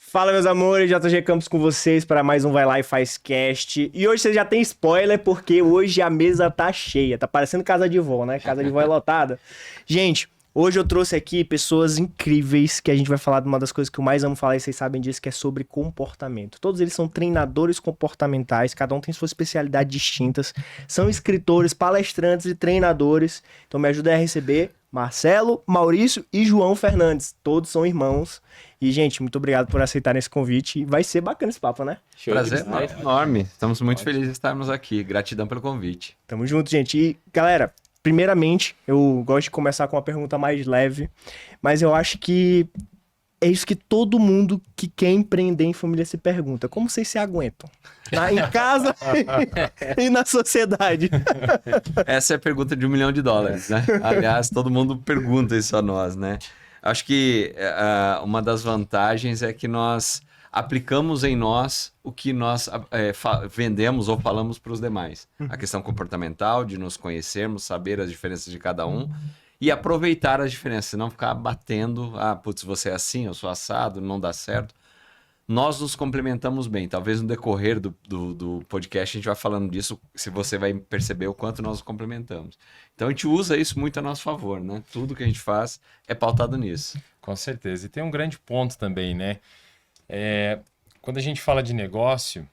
Fala, meus amores, JG Campos com vocês para mais um Vai Lá e Faz Cast. E hoje você já tem spoiler, porque hoje a mesa tá cheia. Tá parecendo casa de vó, né? Casa de vó é lotada. Gente, hoje eu trouxe aqui pessoas incríveis, que a gente vai falar de uma das coisas que eu mais amo falar, e vocês sabem disso, que é sobre comportamento. Todos eles são treinadores comportamentais, cada um tem suas especialidades distintas. São escritores, palestrantes e treinadores. Então me ajuda a receber Marcelo, Maurício e João Fernandes. Todos são irmãos. E, gente, muito obrigado por aceitarem esse convite. Vai ser bacana esse papo, né? Prazer enorme. Estamos muito felizes de estarmos aqui. Gratidão pelo convite. Tamo junto, gente. E, galera, primeiramente, eu gosto de começar com uma pergunta mais leve, mas eu acho que é isso que todo mundo que quer empreender em família se pergunta. Como vocês se aguentam? Em casa e na sociedade. Essa é a pergunta de $1 milhão, né? Aliás, todo mundo pergunta isso a nós, né? Acho que uma das vantagens é que nós aplicamos em nós o que nós vendemos ou falamos para os demais. A questão comportamental, de nos conhecermos, saber as diferenças de cada um e aproveitar as diferenças, não ficar batendo, putz, você é assim, eu sou assado, não dá certo. Nós nos complementamos bem. Talvez no decorrer do podcast a gente vai falando disso, se você vai perceber o quanto nós nos complementamos. Então a gente usa isso muito a nosso favor, né? Tudo que a gente faz é pautado nisso. Com certeza. E tem um grande ponto também, né? Quando a gente fala de negócio,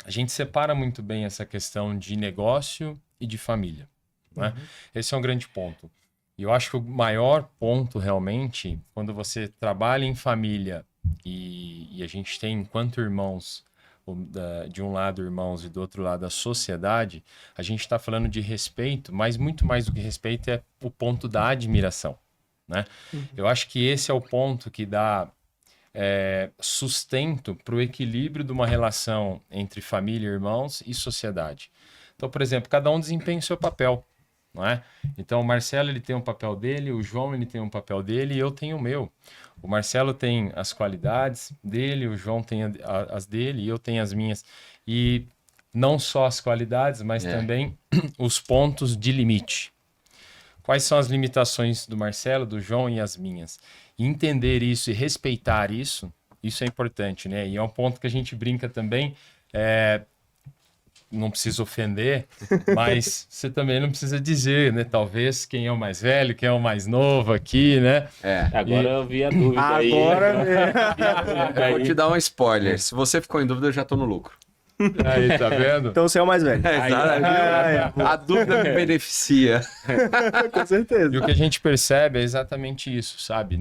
a gente separa muito bem essa questão de negócio e de família, né? Esse é um grande ponto. E eu acho que o maior ponto realmente, quando você trabalha em família e a gente tem, enquanto irmãos, de um lado irmãos e do outro lado a sociedade, a gente está falando de respeito, mas muito mais do que respeito é o ponto da admiração, né? Eu acho que esse é o ponto que dá sustento para o equilíbrio de uma relação entre família, irmãos e sociedade. Então, por exemplo, cada um desempenha o seu papel, não é? Então, o Marcelo ele tem um papel dele, o João ele tem um papel dele e eu tenho o meu. O Marcelo tem as qualidades dele, o João tem as dele e eu tenho as minhas. E não só as qualidades, mas também os pontos de limite. Quais são as limitações do Marcelo, do João e as minhas? E entender isso e respeitar isso é importante, né? E é um ponto que a gente brinca também, não precisa ofender, mas você também não precisa dizer, né? Talvez quem é o mais velho, quem é o mais novo aqui, né? Agora eu vi a dúvida aí. Eu vou te dar um spoiler. Se você ficou em dúvida, eu já tô no lucro. Aí, tá vendo? Então você é o mais velho. A dúvida me beneficia. Com certeza. E o que a gente percebe é exatamente isso, sabe?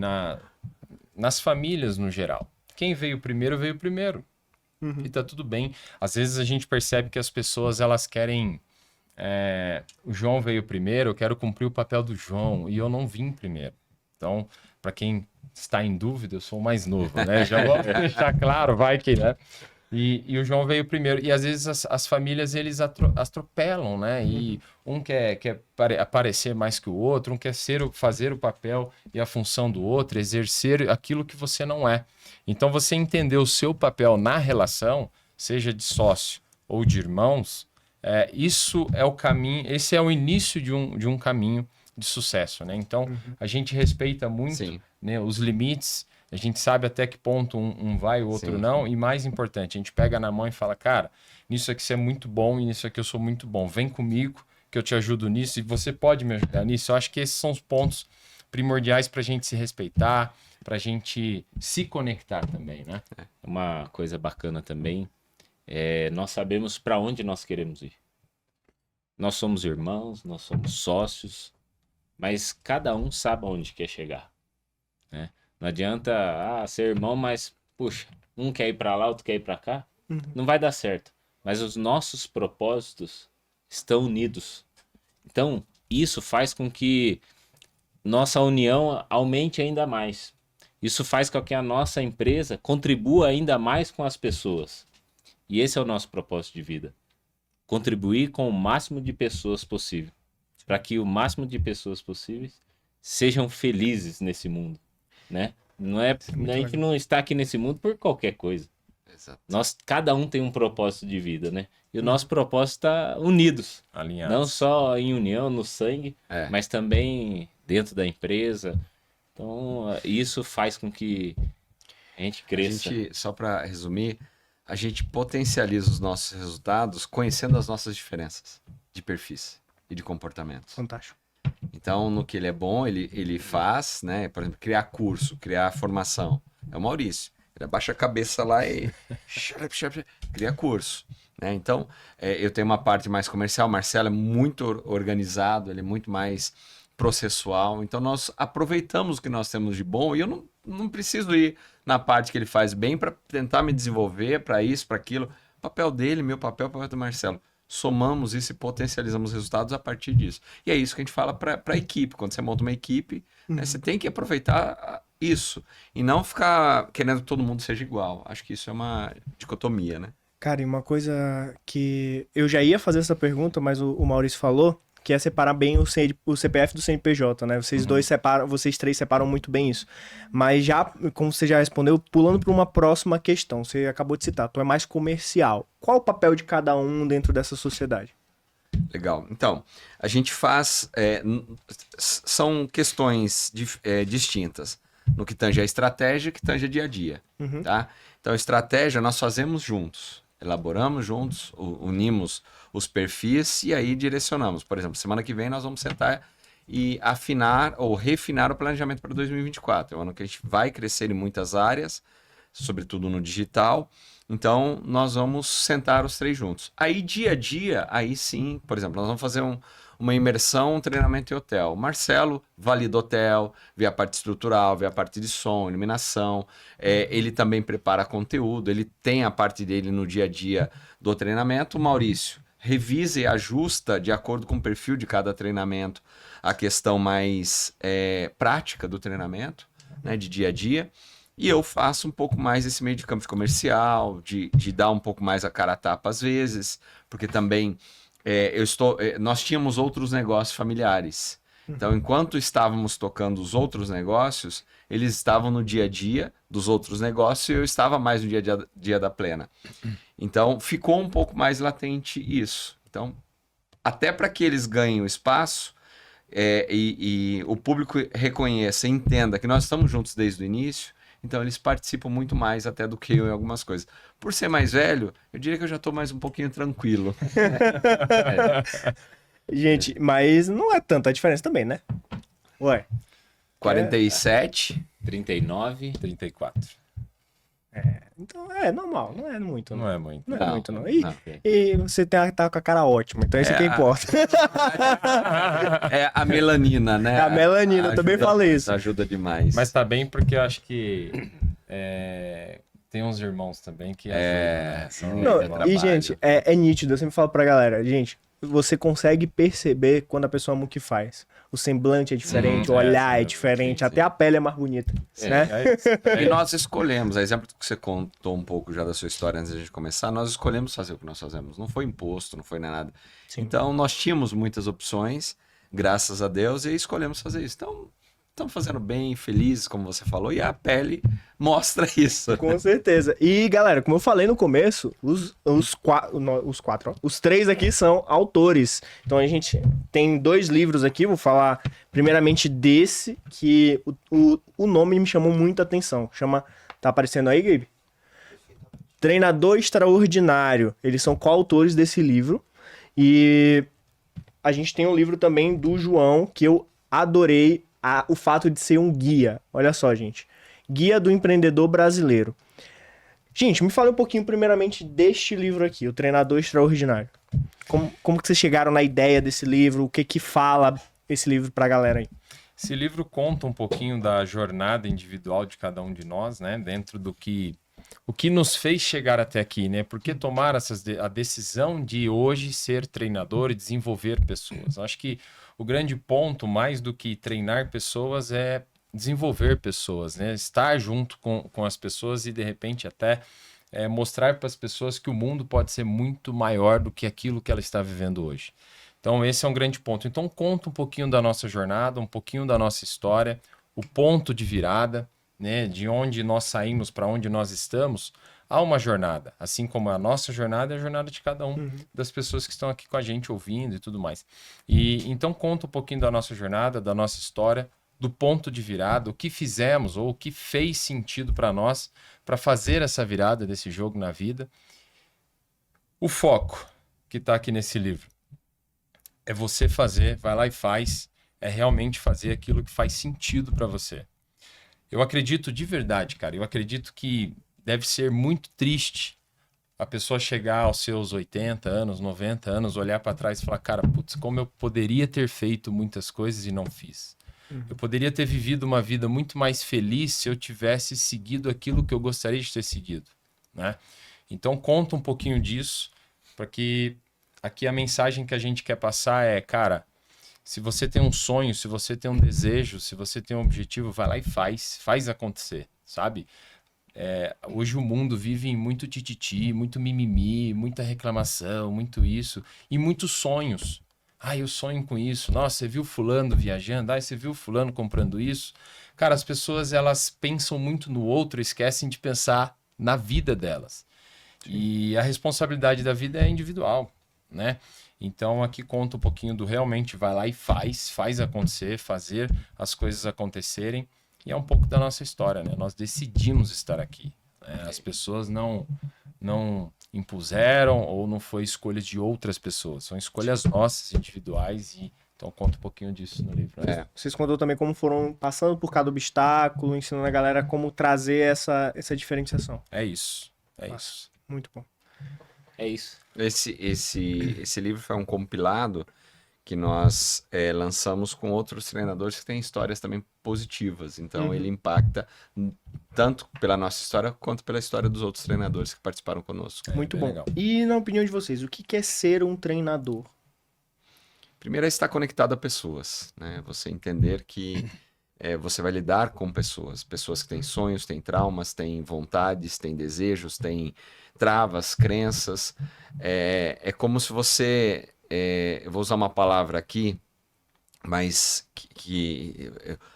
Nas famílias no geral. Quem veio primeiro, veio primeiro. E tá tudo bem. Às vezes a gente percebe que as pessoas elas querem... o João veio primeiro, eu quero cumprir o papel do João. E eu não vim primeiro. Então, para quem está em dúvida, eu sou o mais novo, né? Já vou deixar claro, vai que... né? E o João veio primeiro. E às vezes as famílias eles atropelam, né? E um quer aparecer mais que o outro, um quer fazer o papel e a função do outro, exercer aquilo que você não é. Então você entender o seu papel na relação, seja de sócio ou de irmãos, isso é o caminho, esse é o início de um caminho de sucesso, né? Então a gente respeita muito, né, os limites. A gente sabe até que ponto um vai, o outro não. E mais importante, a gente pega na mão e fala, cara, nisso aqui você é muito bom e nisso aqui eu sou muito bom. Vem comigo que eu te ajudo nisso e você pode me ajudar nisso. Eu acho que esses são os pontos primordiais para a gente se respeitar, para a gente se conectar também, né? Uma coisa bacana também nós sabemos para onde nós queremos ir. Nós somos irmãos, nós somos sócios, mas cada um sabe aonde quer chegar, né? Não adianta ser irmão, mas, puxa, um quer ir para lá, outro quer ir para cá. Não vai dar certo. Mas os nossos propósitos estão unidos. Então, isso faz com que nossa união aumente ainda mais. Isso faz com que a nossa empresa contribua ainda mais com as pessoas. E esse é o nosso propósito de vida. Contribuir com o máximo de pessoas possível. Para que o máximo de pessoas possíveis sejam felizes nesse mundo. Né? A gente não está aqui nesse mundo por qualquer coisa. Exato. Cada um tem um propósito de vida, né? E o nosso propósito está unidos. Alinhados. Não só em união, no sangue, mas também dentro da empresa. Então, isso faz com que A gente cresça. Só para resumir, a gente potencializa os nossos resultados conhecendo as nossas diferenças de perfis e de comportamentos. Fantástico. Então, no que ele é bom, ele faz, né? Por exemplo, criar curso, criar formação. É o Maurício. Ele abaixa a cabeça lá e cria curso. Né? Então, eu tenho uma parte mais comercial. O Marcelo é muito organizado, ele é muito mais processual. Então, nós aproveitamos o que nós temos de bom e eu não preciso ir na parte que ele faz bem para tentar me desenvolver para isso, para aquilo. O papel dele, meu papel, o papel do Marcelo. Somamos isso e potencializamos resultados a partir disso. E é isso que a gente fala para a equipe. Quando você monta uma equipe, né, você tem que aproveitar isso e não ficar querendo que todo mundo seja igual. Acho que isso é uma dicotomia, né? Cara, e uma coisa que eu já ia fazer essa pergunta, mas o Maurício falou, que é separar bem o CPF do CNPJ, né? Vocês dois separam, vocês três separam muito bem isso. Mas já, como você já respondeu, pulando para uma próxima questão, você acabou de citar, tu é mais comercial. Qual o papel de cada um dentro dessa sociedade? Legal. Então, a gente faz... são questões distintas no que tange a estratégia e que tange a dia a dia, tá? Então, a estratégia nós fazemos juntos. Elaboramos juntos, unimos os perfis e aí direcionamos. Por exemplo, semana que vem nós vamos sentar e afinar ou refinar o planejamento para 2024. É um ano que a gente vai crescer em muitas áreas, sobretudo no digital. Então, nós vamos sentar os três juntos. Aí, dia a dia, aí sim, por exemplo, nós vamos fazer uma imersão, um treinamento em hotel. O Marcelo valida hotel, vê a parte estrutural, vê a parte de som, iluminação. Ele também prepara conteúdo, ele tem a parte dele no dia a dia do treinamento. O Maurício revisa e ajusta de acordo com o perfil de cada treinamento a questão mais prática do treinamento, né, de dia a dia. E eu faço um pouco mais esse meio de campo comercial, de dar um pouco mais a cara a tapa às vezes, porque também nós tínhamos outros negócios familiares. Então, enquanto estávamos tocando os outros negócios, eles estavam no dia a dia dos outros negócios e eu estava mais no dia a dia da Plena. Então, ficou um pouco mais latente isso. Então, até para que eles ganhem o espaço e o público reconheça e entenda que nós estamos juntos desde o início, então eles participam muito mais até do que eu em algumas coisas. Por ser mais velho, eu diria que eu já estou mais um pouquinho tranquilo. Gente, mas não é tanta a diferença também, né? Ué. 47. 39. 34. Então é normal, não é muito. Não é muito. Não é muito, não. E, não. e você tá com a cara ótima, então é isso que importa. É a melanina, né? A melanina, eu também falei isso. Ajuda demais. Mas tá bem porque eu acho que tem uns irmãos também que ajudam, né? São- Não, trabalho. e, gente, é nítido, eu sempre falo pra galera, gente, você consegue perceber quando a pessoa ama o que faz. O semblante é diferente, o olhar é diferente, sim, até a pele é mais bonita, né? É isso. E nós escolhemos, a exemplo que você contou um pouco já da sua história antes de a gente começar, nós escolhemos fazer o que nós fazemos. Não foi imposto, não foi nada. Sim. Então, nós tínhamos muitas opções, graças a Deus, e escolhemos fazer isso. Então, estamos fazendo bem, felizes, como você falou, e a pele mostra isso. Com certeza. E, galera, como eu falei no começo, os três aqui são autores. Então a gente tem 2 livros aqui, vou falar primeiramente desse, que o nome me chamou muita atenção. Tá aparecendo aí, Gabe? Treinador Extraordinário. Eles são coautores desse livro. E a gente tem um livro também do João, que eu adorei o fato de ser um guia. Olha só, gente. Guia do Empreendedor Brasileiro. Gente, me fala um pouquinho primeiramente deste livro aqui, O Treinador Extraordinário. Como que vocês chegaram na ideia desse livro? O que fala esse livro pra galera aí? Esse livro conta um pouquinho da jornada individual de cada um de nós, né? Dentro do que o que nos fez chegar até aqui, né? Por que tomar a decisão de hoje ser treinador e desenvolver pessoas? Eu acho que o grande ponto, mais do que treinar pessoas, é desenvolver pessoas, né? Estar junto com as pessoas e, de repente, até mostrar para as pessoas que o mundo pode ser muito maior do que aquilo que ela está vivendo hoje. Então, esse é um grande ponto. Então, conta um pouquinho da nossa jornada, um pouquinho da nossa história, o ponto de virada, né? De onde nós saímos para onde nós estamos. Há uma jornada, assim como a nossa jornada é a jornada de cada um das pessoas que estão aqui com a gente ouvindo e tudo mais. E então conta um pouquinho da nossa jornada, da nossa história, do ponto de virada, o que fizemos ou o que fez sentido para nós para fazer essa virada desse jogo na vida. O foco que está aqui nesse livro é você fazer, vai lá e faz, é realmente fazer aquilo que faz sentido para você. Eu acredito de verdade, cara, eu acredito que deve ser muito triste a pessoa chegar aos seus 80 anos, 90 anos, olhar para trás e falar, cara, putz, como eu poderia ter feito muitas coisas e não fiz. Eu poderia ter vivido uma vida muito mais feliz se eu tivesse seguido aquilo que eu gostaria de ter seguido, né? Então, conta um pouquinho disso, para que aqui a mensagem que a gente quer passar é, cara, se você tem um sonho, se você tem um desejo, se você tem um objetivo, vai lá e faz acontecer, sabe? Hoje o mundo vive em muito tititi, muito mimimi, muita reclamação, muito isso, e muitos sonhos. Ah, eu sonho com isso. Nossa, você viu fulano viajando? Ah, você viu fulano comprando isso? Cara, as pessoas, elas pensam muito no outro, esquecem de pensar na vida delas. Sim. E a responsabilidade da vida é individual, né? Então aqui conta um pouquinho do realmente vai lá e faz acontecer, fazer as coisas acontecerem. E é um pouco da nossa história, né? Nós decidimos estar aqui, né? As pessoas não impuseram ou não foi escolha de outras pessoas. São escolhas nossas, individuais. E então conta um pouquinho disso no livro. Né? Vocês contou também como foram passando por cada obstáculo, ensinando a galera como trazer essa diferenciação. É isso. Isso. Muito bom. É isso. Esse livro foi um compilado que nós lançamos com outros treinadores que têm histórias também positivas. Então, ele impacta tanto pela nossa história quanto pela história dos outros treinadores que participaram conosco. Muito bom. Legal. E na opinião de vocês, o que é ser um treinador? Primeiro é estar conectado a pessoas, né? Você entender que você vai lidar com pessoas. Pessoas que têm sonhos, têm traumas, têm vontades, têm desejos, têm travas, crenças. É como se você... eu vou usar uma palavra aqui, mas que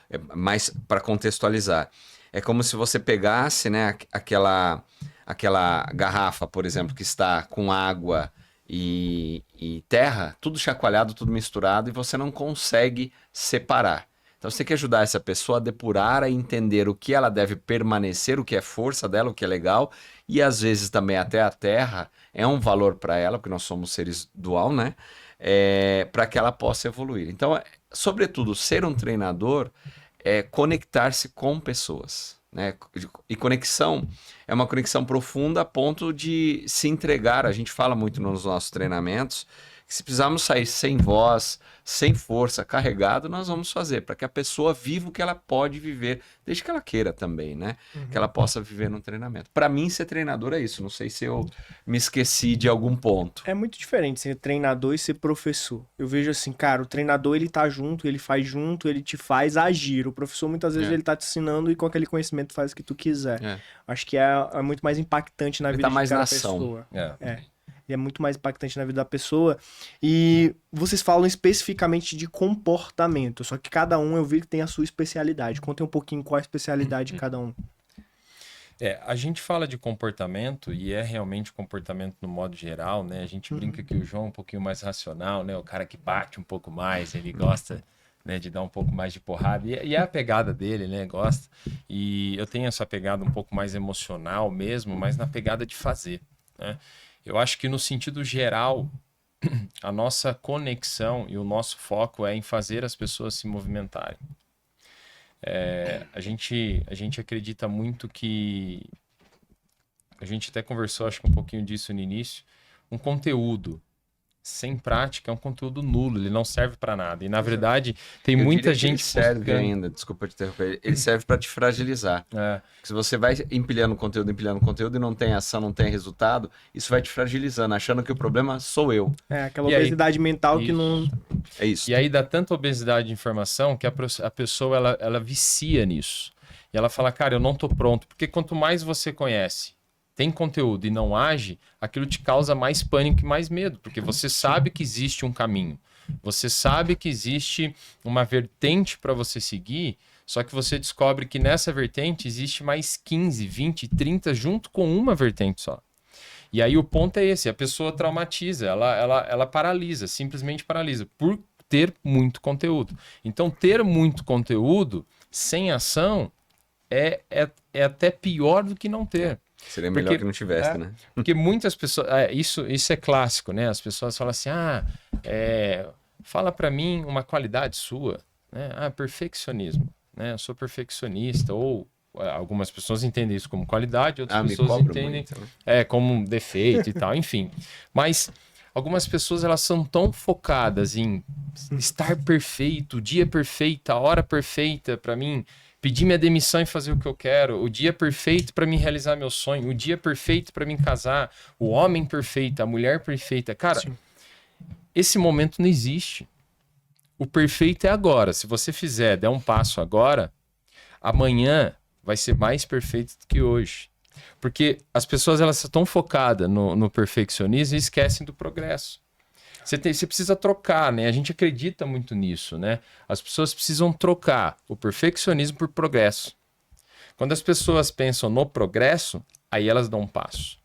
é mais para contextualizar. É como se você pegasse, né, aquela garrafa, por exemplo, que está com água e terra, tudo chacoalhado, tudo misturado, e você não consegue separar. Então você tem que ajudar essa pessoa a depurar, a entender o que ela deve permanecer, o que é força dela, o que é legal, e às vezes também até a terra é um valor para ela, porque nós somos seres dual, né? Para que ela possa evoluir. Então, sobretudo, ser um treinador é conectar-se com pessoas, né? E conexão é uma conexão profunda a ponto de se entregar. A gente fala muito nos nossos treinamentos que se precisarmos sair sem voz, sem força, carregado, nós vamos fazer para que a pessoa viva o que ela pode viver, desde que ela queira também, né? Que ela possa viver no treinamento. Para mim, ser treinador é isso. Não sei se eu me esqueci de algum ponto. É muito diferente ser treinador e ser professor. Eu vejo assim, cara, o treinador ele tá junto, ele faz junto, ele te faz agir. O professor muitas vezes ele tá te ensinando e com aquele conhecimento faz o que tu quiser. Acho que é muito mais impactante na vida de cada pessoa. E é muito mais impactante na vida da pessoa. E vocês falam especificamente de comportamento, só que cada um eu vi que tem a sua especialidade. Contem um pouquinho qual a especialidade de cada um. A gente fala de comportamento e é realmente comportamento no modo geral, né? A gente brinca que o João é um pouquinho mais racional, né? O cara que bate um pouco mais, ele gosta, né, de dar um pouco mais de porrada. E é a pegada dele, né? Gosta. E eu tenho essa pegada um pouco mais emocional mesmo, mas na pegada de fazer, né? Eu acho que no sentido geral, a nossa conexão e o nosso foco é em fazer as pessoas se movimentarem. A gente acredita muito que... A gente até conversou, acho que um pouquinho disso no início. Um conteúdo sem prática é um conteúdo nulo, ele não serve para nada. E na verdade, tem muita gente... Ele serve ainda, desculpa te interromper, ele serve para te fragilizar. Se você vai empilhando conteúdo e não tem ação, não tem resultado, isso vai te fragilizando, achando que o problema sou eu. Aquela obesidade mental que não... É isso. E aí dá tanta obesidade de informação que a pessoa ela vicia nisso. E ela fala, cara, eu não tô pronto. Porque quanto mais você conhece, tem conteúdo e não age, aquilo te causa mais pânico e mais medo, porque você sabe que existe um caminho, você sabe que existe uma vertente para você seguir, só que você descobre que nessa vertente existe mais 15, 20, 30 junto com uma vertente só. E aí o ponto é esse, a pessoa traumatiza, ela paralisa, simplesmente paralisa, por ter muito conteúdo. Então, ter muito conteúdo sem ação é até pior do que não ter. Seria melhor Porque- que não tivesse, né? Porque muitas pessoas... isso é clássico, né? As pessoas falam assim, fala pra mim uma qualidade sua, né? Perfeccionismo, né? Eu sou perfeccionista, ou algumas pessoas entendem isso como qualidade, outras Me pessoas cobro entendem muito, né? como um defeito e tal, enfim. Mas algumas pessoas, elas são tão focadas em estar perfeito, o dia perfeito, a hora perfeita pra mim, pedir minha demissão e fazer o que eu quero, o dia perfeito pra mim realizar meu sonho, o dia perfeito pra mim casar, o homem perfeito, a mulher perfeita. Cara, Sim. esse momento não existe. O perfeito é agora. Se você der um passo agora, amanhã vai ser mais perfeito do que hoje. Porque as pessoas, elas estão focadas no perfeccionismo e esquecem do progresso. Você precisa trocar, né? A gente acredita muito nisso, né? As pessoas precisam trocar o perfeccionismo por progresso. Quando as pessoas pensam no progresso, aí elas dão um passo.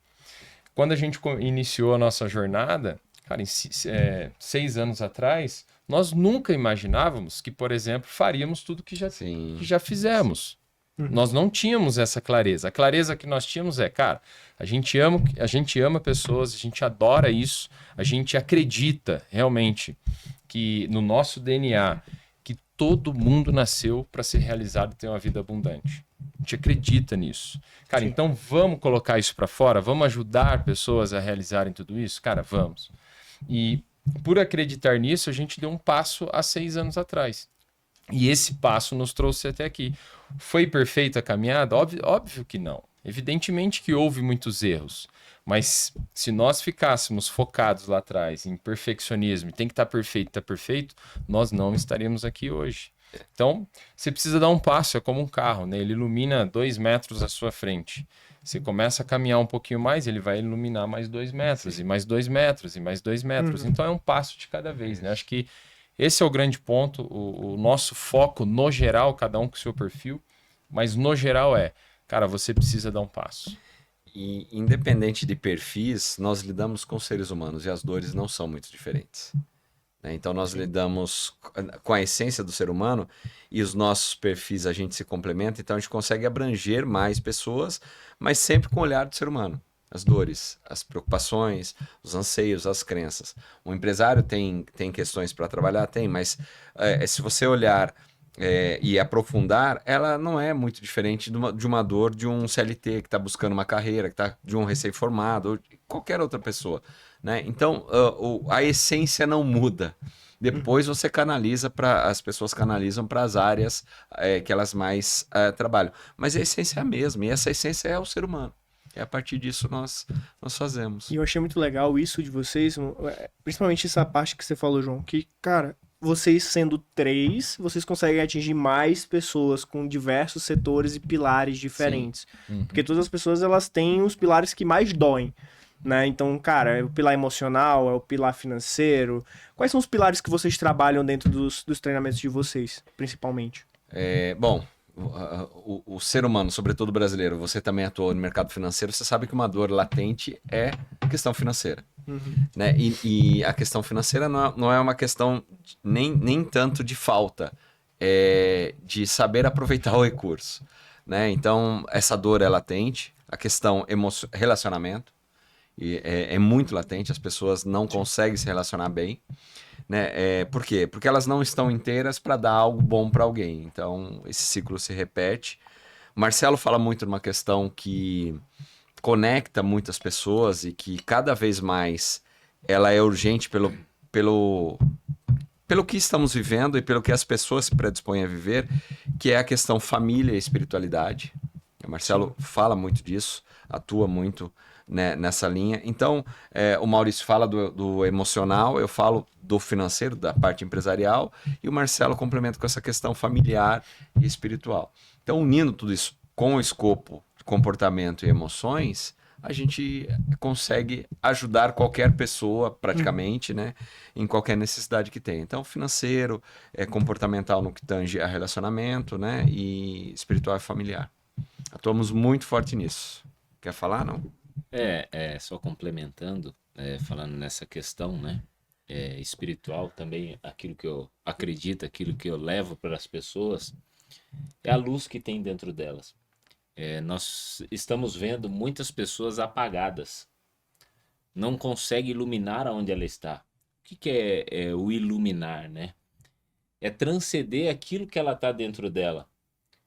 Quando a gente iniciou a nossa jornada, cara, 6 anos atrás, nós nunca imaginávamos que, por exemplo, faríamos tudo que já fizemos. Nós não tínhamos essa clareza. A clareza que nós tínhamos cara, a gente ama pessoas, a gente adora isso, a gente acredita realmente que no nosso DNA, que todo mundo nasceu para ser realizado e ter uma vida abundante. A gente acredita nisso. Cara, Sim. então vamos colocar isso para fora? Vamos ajudar pessoas a realizarem tudo isso? Cara, vamos. E por acreditar nisso, a gente deu um passo há 6 anos atrás. E esse passo nos trouxe até aqui. Foi perfeita a caminhada? Óbvio que não. Evidentemente que houve muitos erros. Mas se nós ficássemos focados lá atrás em perfeccionismo, tem que estar perfeito, nós não estaríamos aqui hoje. Então, você precisa dar um passo, é como um carro, né? Ele ilumina 2 metros à sua frente. Você começa a caminhar um pouquinho mais, ele vai iluminar mais 2 metros, e mais 2 metros, e mais 2 metros. Então, é um passo de cada vez, né? Acho que esse é o grande ponto, o nosso foco no geral, cada um com o seu perfil, mas no geral cara, você precisa dar um passo. E independente de perfis, nós lidamos com seres humanos e as dores não são muito diferentes, né? Então nós lidamos com a essência do ser humano e os nossos perfis a gente se complementa, então a gente consegue abranger mais pessoas, mas sempre com o olhar do ser humano. As dores, as preocupações, os anseios, as crenças. Um empresário tem questões para trabalhar? Tem, mas se você olhar e aprofundar, ela não é muito diferente de uma dor de um CLT que está buscando uma carreira, de um recém-formado, ou de qualquer outra pessoa, né? Então, a essência não muda. Depois você canaliza as pessoas canalizam para as áreas que elas mais trabalham. Mas a essência é a mesma, e essa essência é o ser humano. E a partir disso nós fazemos. E eu achei muito legal isso de vocês, principalmente essa parte que você falou, João, que, cara, vocês sendo 3, vocês conseguem atingir mais pessoas com diversos setores e pilares diferentes. Porque todas as pessoas, elas têm os pilares que mais doem, né? Então, cara, é o pilar emocional, é o pilar financeiro. Quais são os pilares que vocês trabalham dentro dos treinamentos de vocês, principalmente? Bom, o ser humano, sobretudo brasileiro, você também atuou no mercado financeiro, você sabe que uma dor latente é questão financeira. Né? E a questão financeira não é uma questão nem tanto de falta, é de saber aproveitar o recurso, né? Então, essa dor é latente, a questão relacionamento é muito latente, as pessoas não conseguem se relacionar bem. Né? Por quê? Porque elas não estão inteiras para dar algo bom para alguém. Então, esse ciclo se repete. Marcelo fala muito de uma questão que conecta muitas pessoas e que cada vez mais ela é urgente pelo que estamos vivendo e pelo que as pessoas se predispõem a viver, que é a questão família e espiritualidade. O Marcelo fala muito disso, atua muito, né, nessa linha. Então, o Maurício fala do emocional, eu falo do financeiro, da parte empresarial, e o Marcelo complementa com essa questão familiar e espiritual. Então, unindo tudo isso com o escopo de comportamento e emoções, a gente consegue ajudar qualquer pessoa, praticamente, né, em qualquer necessidade que tenha. Então, financeiro, comportamental no que tange a relacionamento, né, e espiritual e familiar. Atuamos muito forte nisso. Quer falar, não? Só complementando, falando nessa questão, né? espiritual, também aquilo que eu acredito, aquilo que eu levo para as pessoas, é a luz que tem dentro delas. Nós estamos vendo muitas pessoas apagadas, não consegue iluminar aonde ela está. O que é o iluminar, né? É transcender aquilo que ela está dentro dela.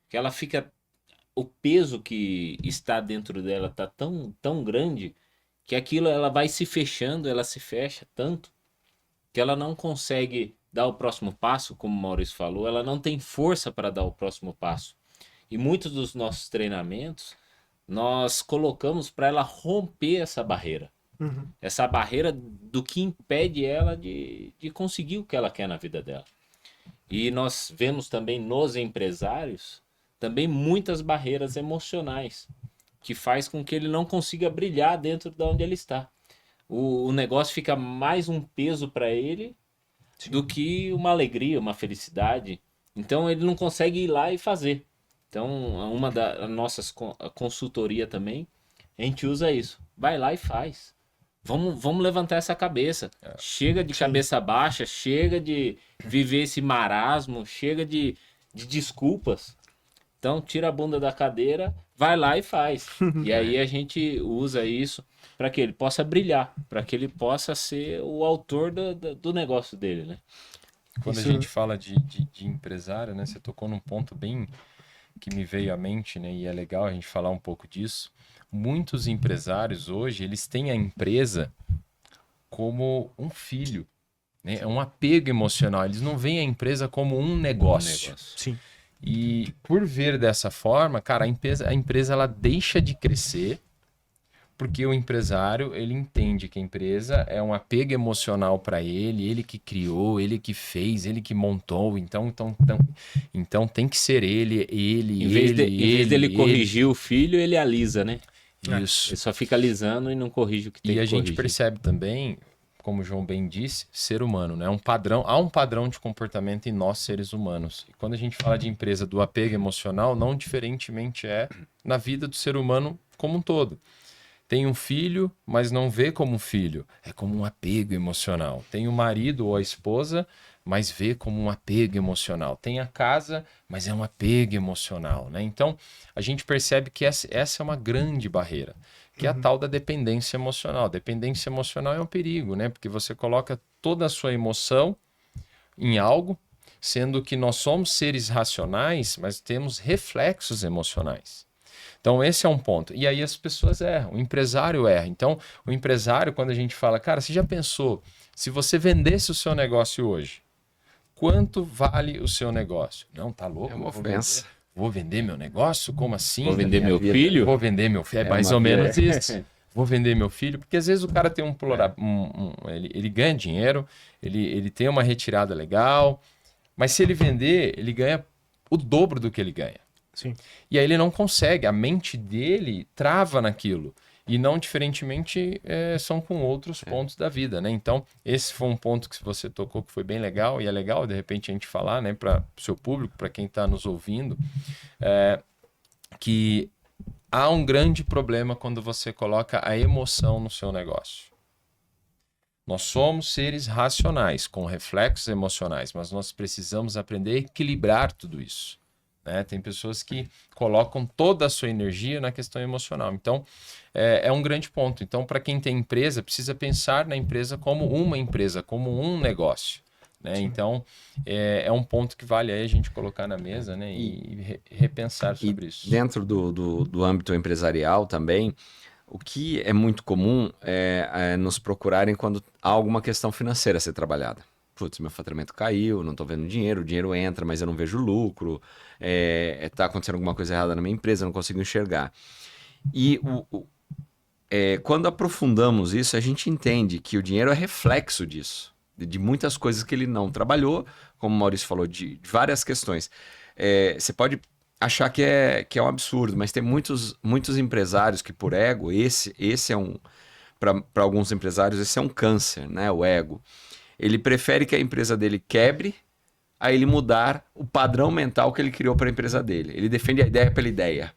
Que ela fica... O peso que está dentro dela está tão grande que aquilo ela vai se fechando, ela se fecha tanto que ela não consegue dar o próximo passo, como o Maurício falou, ela não tem força para dar o próximo passo. E muitos dos nossos treinamentos, nós colocamos para ela romper essa barreira. Essa barreira do que impede ela de conseguir o que ela quer na vida dela. E nós vemos também nos empresários também muitas barreiras emocionais que faz com que ele não consiga brilhar dentro de onde ele está. O negócio fica mais um peso para ele do que uma alegria, uma felicidade. Então ele não consegue ir lá e fazer. Então uma das nossas consultoria também, a gente usa isso. Vai lá e faz. Vamos levantar essa cabeça. Chega de cabeça baixa, chega de viver esse marasmo, chega de desculpas. Então, tira a bunda da cadeira, vai lá e faz. E aí a gente usa isso para que ele possa brilhar, para que ele possa ser o autor do negócio dele, né? Quando a gente fala de empresário, né? Você tocou num ponto bem que me veio à mente, né? E é legal a gente falar um pouco disso. Muitos empresários hoje, eles têm a empresa como um filho, né? É um apego emocional. Eles não veem a empresa como um negócio. Sim. E por ver dessa forma, cara, a empresa ela deixa de crescer porque o empresário, ele entende que a empresa é um apego emocional para ele que criou, ele que fez, ele que montou, então tem que ser ele. Em vez dele corrigir o filho, ele alisa, né? Isso. Ele só fica alisando e não corrige o que tem que corrigir. E a gente percebe também, como o João bem disse, ser humano, né? Há um padrão de comportamento em nós, seres humanos. E quando a gente fala de empresa do apego emocional, não diferentemente é na vida do ser humano como um todo. Tem um filho, mas não vê como um filho. É como um apego emocional. Tem o marido ou a esposa, mas vê como um apego emocional. Tem a casa, mas é um apego emocional, né? Então, a gente percebe que essa é uma grande barreira, que é a tal da dependência emocional. Dependência emocional é um perigo, né? Porque você coloca toda a sua emoção em algo, sendo que nós somos seres racionais, mas temos reflexos emocionais. Então, esse é um ponto. E aí as pessoas erram, o empresário erra. Então, o empresário, quando a gente fala, cara, você já pensou, se você vendesse o seu negócio hoje, quanto vale o seu negócio? Não, tá louco? É uma ofensa. Vou vender meu negócio? Como assim? Vou vender meu filho? Vou vender meu filho. É mais ou menos isso. Vou vender meu filho. Porque às vezes o cara tem ele ganha dinheiro, ele tem uma retirada legal, mas se ele vender, ele ganha o dobro do que ele ganha. Sim. E aí ele não consegue, a mente dele trava naquilo. E não diferentemente são com outros pontos da vida, né? Então, esse foi um ponto que você tocou que foi bem legal, e é legal, de repente, a gente falar, né, para o seu público, para quem está nos ouvindo, que há um grande problema quando você coloca a emoção no seu negócio. Nós somos seres racionais, com reflexos emocionais, mas nós precisamos aprender a equilibrar tudo isso. Né? Tem pessoas que colocam toda a sua energia na questão emocional. Então, é um grande ponto. Então, para quem tem empresa, precisa pensar na empresa como uma empresa, como um negócio. Né? Então, é um ponto que vale aí a gente colocar na mesa, né? e repensar sobre isso. Dentro do âmbito empresarial também, o que é muito comum é nos procurarem quando há alguma questão financeira a ser trabalhada. Putz, meu faturamento caiu, não estou vendo dinheiro, o dinheiro entra, mas eu não vejo lucro, está acontecendo alguma coisa errada na minha empresa, eu não consigo enxergar. E quando aprofundamos isso, a gente entende que o dinheiro é reflexo disso, de muitas coisas que ele não trabalhou, como o Maurício falou, de várias questões. Você pode achar que é um absurdo, mas tem muitos empresários que por ego, esse é um, para alguns empresários, esse é um câncer, né? O ego. Ele prefere que a empresa dele quebre a ele mudar o padrão mental que ele criou para a empresa dele. Ele defende a ideia pela ideia.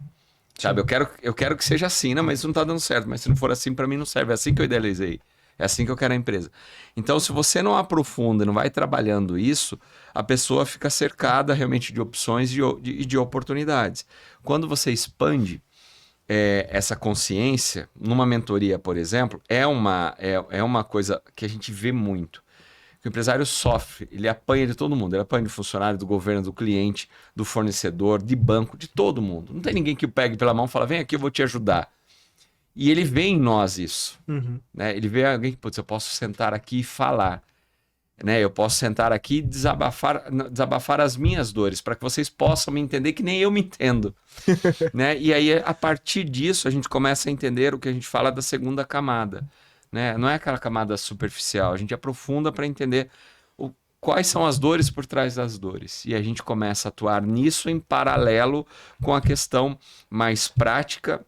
Sabe? Eu quero que seja assim, né? Mas isso não está dando certo. Mas se não for assim, para mim não serve. É assim que eu idealizei. É assim que eu quero a empresa. Então, se você não aprofunda, não vai trabalhando isso, a pessoa fica cercada realmente de opções e de oportunidades. Quando você expande essa consciência, numa mentoria, por exemplo, é uma coisa que a gente vê muito. O empresário sofre, ele apanha de todo mundo. Ele apanha de funcionário, do governo, do cliente, do fornecedor, de banco, de todo mundo. Não tem ninguém que o pegue pela mão e fala, vem aqui, eu vou te ajudar. E ele vê em nós isso. Né? Ele vê alguém que, putz, eu posso sentar aqui e falar. Né? Eu posso sentar aqui e desabafar as minhas dores, para que vocês possam me entender que nem eu me entendo. Né? E aí, a partir disso, a gente começa a entender o que a gente fala da segunda camada. Né? Não é aquela camada superficial, a gente aprofunda para entender quais são as dores por trás das dores. E a gente começa a atuar nisso em paralelo com a questão mais prática,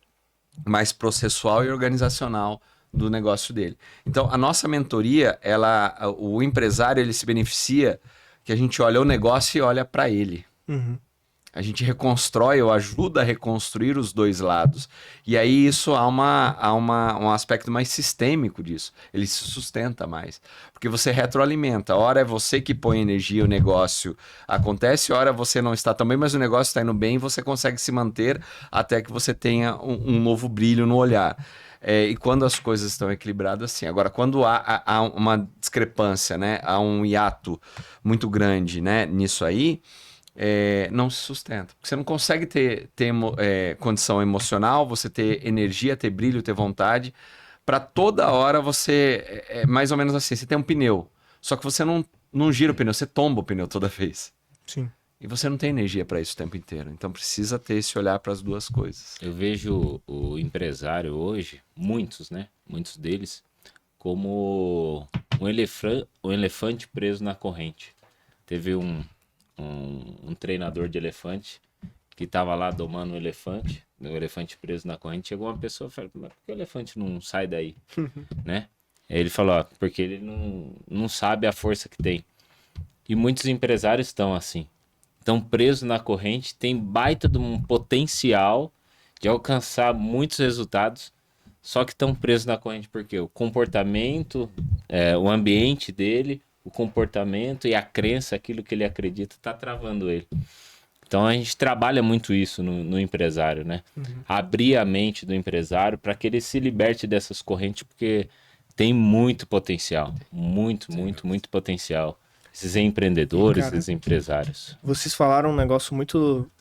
mais processual e organizacional do negócio dele. Então, a nossa mentoria, o empresário, ele se beneficia que a gente olha o negócio e olha para ele. A gente reconstrói ou ajuda a reconstruir os dois lados. E aí isso há um aspecto mais sistêmico disso. Ele se sustenta mais. Porque você retroalimenta. Ora é você que põe energia, o negócio acontece, ora você não está tão bem, mas o negócio está indo bem e você consegue se manter até que você tenha um novo brilho no olhar. E quando as coisas estão equilibradas, sim. Agora, quando há uma discrepância, né? Há um hiato muito grande, né? Nisso aí, não se sustenta. Porque você não consegue ter condição emocional, você ter energia, ter brilho, ter vontade, para toda hora você... mais ou menos assim, você tem um pneu, só que você não gira o pneu, você tomba o pneu toda vez. Sim. E você não tem energia para isso o tempo inteiro. Então precisa ter esse olhar para as duas coisas. Eu vejo o empresário hoje, muitos, né? Muitos deles, como um elefante preso na corrente. Teve um treinador de elefante que estava lá domando o elefante preso na corrente. Chegou uma pessoa e falou, mas por que o elefante não sai daí? Né? Aí ele falou, porque ele não sabe a força que tem. E muitos empresários estão assim. Estão presos na corrente, tem baita de um potencial de alcançar muitos resultados, só que estão presos na corrente porque o comportamento, o ambiente dele, o comportamento e a crença, aquilo que ele acredita, está travando ele. Então a gente trabalha muito isso no empresário, né? Abrir a mente do empresário para que ele se liberte dessas correntes, porque tem muito potencial, muito potencial. Esses empreendedores, Cara, esses empresários. Vocês falaram um negócio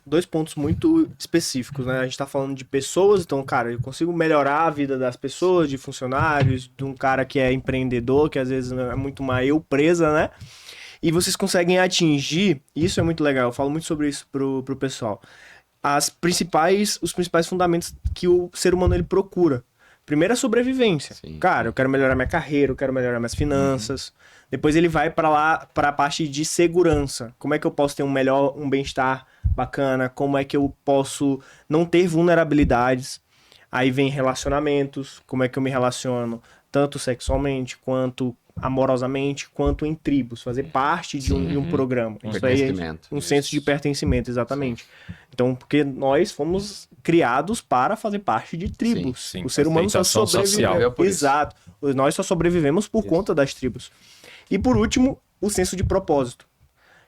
dois pontos muito específicos, né? A gente tá falando de pessoas, então, cara, eu consigo melhorar a vida das pessoas, de funcionários, de um cara que é empreendedor, que às vezes é muito uma eu presa, né? E vocês conseguem atingir, isso é muito legal, eu falo muito sobre isso pro pessoal, os principais fundamentos que o ser humano ele procura. Primeiro a sobrevivência. Sim. Cara, eu quero melhorar minha carreira, eu quero melhorar minhas finanças. Depois ele vai para a parte de segurança. Como é que eu posso ter um bem-estar bacana? Como é que eu posso não ter vulnerabilidades? Aí vem relacionamentos, como é que eu me relaciono tanto sexualmente, quanto amorosamente, quanto em tribos, fazer parte de um programa. Isso aí é um senso de pertencimento, exatamente. Sim. Então, porque nós fomos criados para fazer parte de tribos. Sim, o ser humano só sobreviveu. Exato. Nós só sobrevivemos por conta das tribos. E por último, o senso de propósito,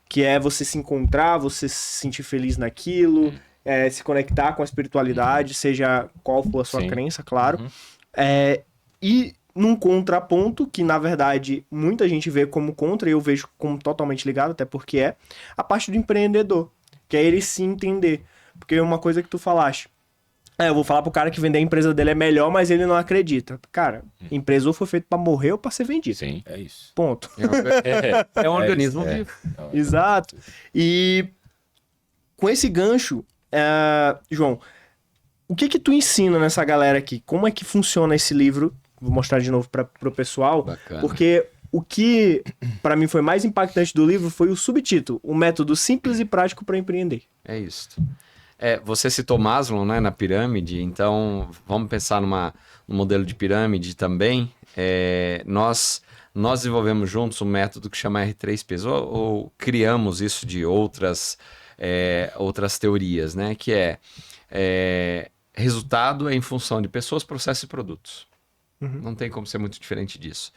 que é você se encontrar, você se sentir feliz naquilo, se conectar com a espiritualidade, seja qual for a sua crença, claro. E num contraponto, que na verdade muita gente vê como contra, e eu vejo como totalmente ligado, até porque é a parte do empreendedor, que é ele se entender. Porque é uma coisa que tu falaste, eu vou falar pro cara que vender a empresa dele é melhor, mas ele não acredita. Cara, empresa foi feito pra morrer ou pra ser vendido. Sim. É isso. Ponto. É um organismo vivo. Exato. E com esse gancho, João, o que tu ensina nessa galera aqui? Como é que funciona esse livro? Vou mostrar de novo pro pessoal. Bacana. Porque o que pra mim foi mais impactante do livro foi o subtítulo, um método simples e prático para empreender. É isso. Você citou Maslow, né, na pirâmide, então vamos pensar num modelo de pirâmide também. Nós desenvolvemos juntos um método que chama R3Ps, ou criamos isso de outras teorias, né, que resultado é em função de pessoas, processos e produtos. Não tem como ser muito diferente disso.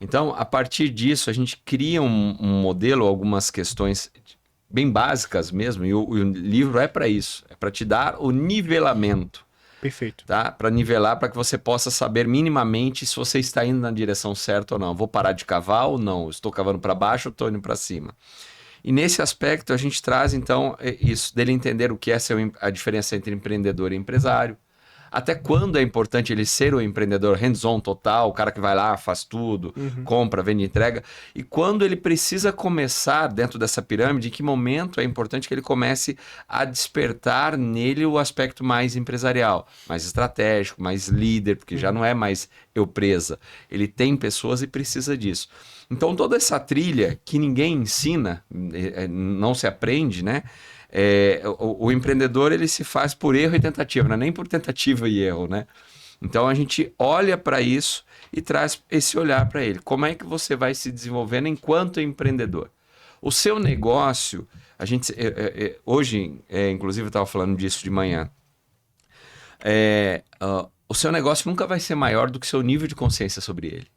Então, a partir disso, a gente cria um modelo, algumas questões bem básicas mesmo, e o livro é para isso, é para te dar o nivelamento, Perfeito. tá? Para nivelar, para que você possa saber minimamente se você está indo na direção certa ou não. Vou parar de cavar ou não? Estou cavando para baixo ou estou indo para cima? E nesse aspecto, a gente traz, então, isso, dele entender o que é a diferença entre empreendedor e empresário. Até quando é importante ele ser o empreendedor hands-on total, o cara que vai lá, faz tudo, compra, vende, entrega. E quando ele precisa começar dentro dessa pirâmide, em que momento é importante que ele comece a despertar nele o aspecto mais empresarial, mais estratégico, mais líder, porque já não é mais eu presa. Ele tem pessoas e precisa disso. Então toda essa trilha que ninguém ensina, não se aprende, né? O empreendedor ele se faz por erro e tentativa, não é nem por tentativa e erro, né? Então a gente olha para isso e traz esse olhar para ele. Como é que você vai se desenvolvendo enquanto empreendedor? O seu negócio, a gente hoje, inclusive eu estava falando disso de manhã, o seu negócio nunca vai ser maior do que o seu nível de consciência sobre ele.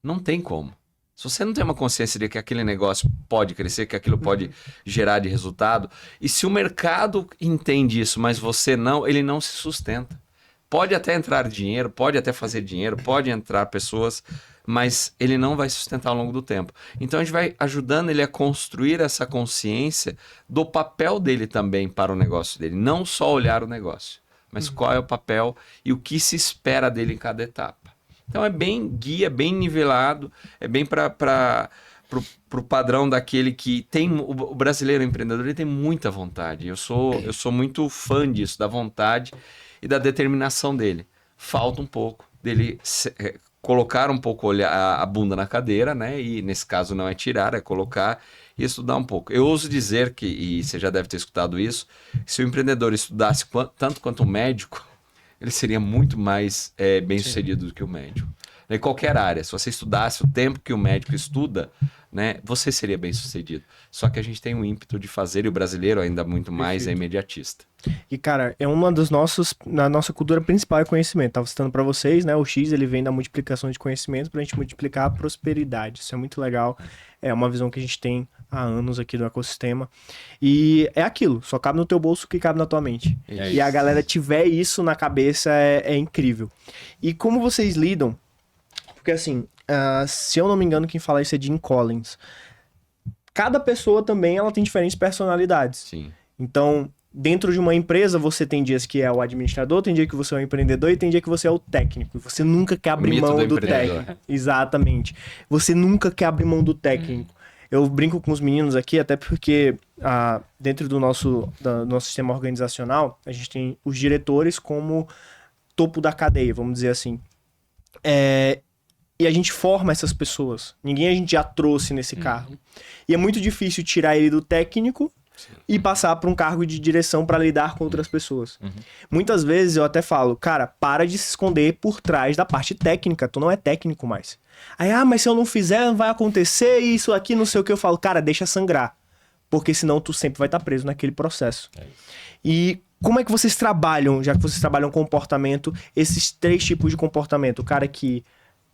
Não tem como. Se você não tem uma consciência de que aquele negócio pode crescer, que aquilo pode gerar de resultado, e se o mercado entende isso, mas você não, ele não se sustenta. Pode até entrar dinheiro, pode até fazer dinheiro, pode entrar pessoas, mas ele não vai sustentar ao longo do tempo. Então a gente vai ajudando ele a construir essa consciência do papel dele também para o negócio dele. Não só olhar o negócio, mas qual é o papel e o que se espera dele em cada etapa. Então é bem guia, bem nivelado, é bem para o padrão daquele que tem... O brasileiro empreendedor ele tem muita vontade. Eu sou muito fã disso, da vontade e da determinação dele. Falta um pouco dele colocar um pouco a bunda na cadeira, né? E nesse caso não é tirar, é colocar e estudar um pouco. Eu ouso dizer que, e você já deve ter escutado isso, se o empreendedor estudasse tanto quanto o médico, ele seria muito mais bem sucedido do que o médico. Em qualquer área, se você estudasse o tempo que o médico estuda, né, você seria bem sucedido. Só que a gente tem um ímpeto de fazer, e o brasileiro ainda muito mais é imediatista. E, cara, é uma das na nossa cultura principal é conhecimento. Tava citando pra vocês, né? O X, ele vem da multiplicação de conhecimento pra gente multiplicar a prosperidade. Isso é muito legal. É uma visão que a gente tem há anos aqui do ecossistema. E é aquilo, só cabe no teu bolso o que cabe na tua mente. E a galera tiver isso na cabeça é incrível. E como vocês lidam? Porque assim, se eu não me engano, quem fala isso é Jim Collins. Cada pessoa também, ela tem diferentes personalidades. Sim. Então, dentro de uma empresa, você tem dias que é o administrador, tem dia que você é o empreendedor e tem dia que você é o técnico. Você nunca quer abrir mão do técnico. Exatamente. Você nunca quer abrir mão do técnico. Eu brinco com os meninos aqui, até porque dentro do nosso sistema organizacional, a gente tem os diretores como topo da cadeia, vamos dizer assim. E a gente forma essas pessoas. Ninguém a gente já trouxe nesse cargo. E é muito difícil tirar ele do técnico e passar para um cargo de direção para lidar com outras pessoas. Muitas vezes eu até falo, cara, para de se esconder por trás da parte técnica. Tu não é técnico mais. Aí, mas se eu não fizer, vai acontecer isso aqui, não sei o que. Eu falo, cara, deixa sangrar. Porque senão tu sempre vai estar preso naquele processo. E como é que vocês trabalham, já que vocês trabalham comportamento, esses 3 tipos de comportamento? O cara que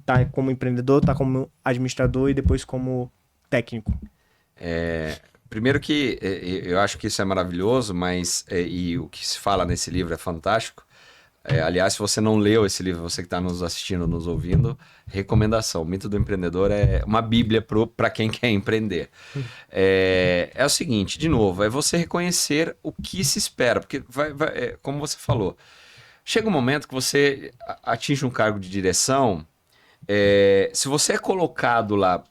tá como empreendedor, tá como administrador e depois como técnico. Primeiro que eu acho que isso é maravilhoso, mas e o que se fala nesse livro é fantástico. Aliás, se você não leu esse livro, você que está nos assistindo, nos ouvindo, recomendação. O Mito do Empreendedor é uma bíblia para quem quer empreender. É o seguinte, de novo, é você reconhecer o que se espera, porque como você falou, chega um momento que você atinge um cargo de direção, se você é colocado lá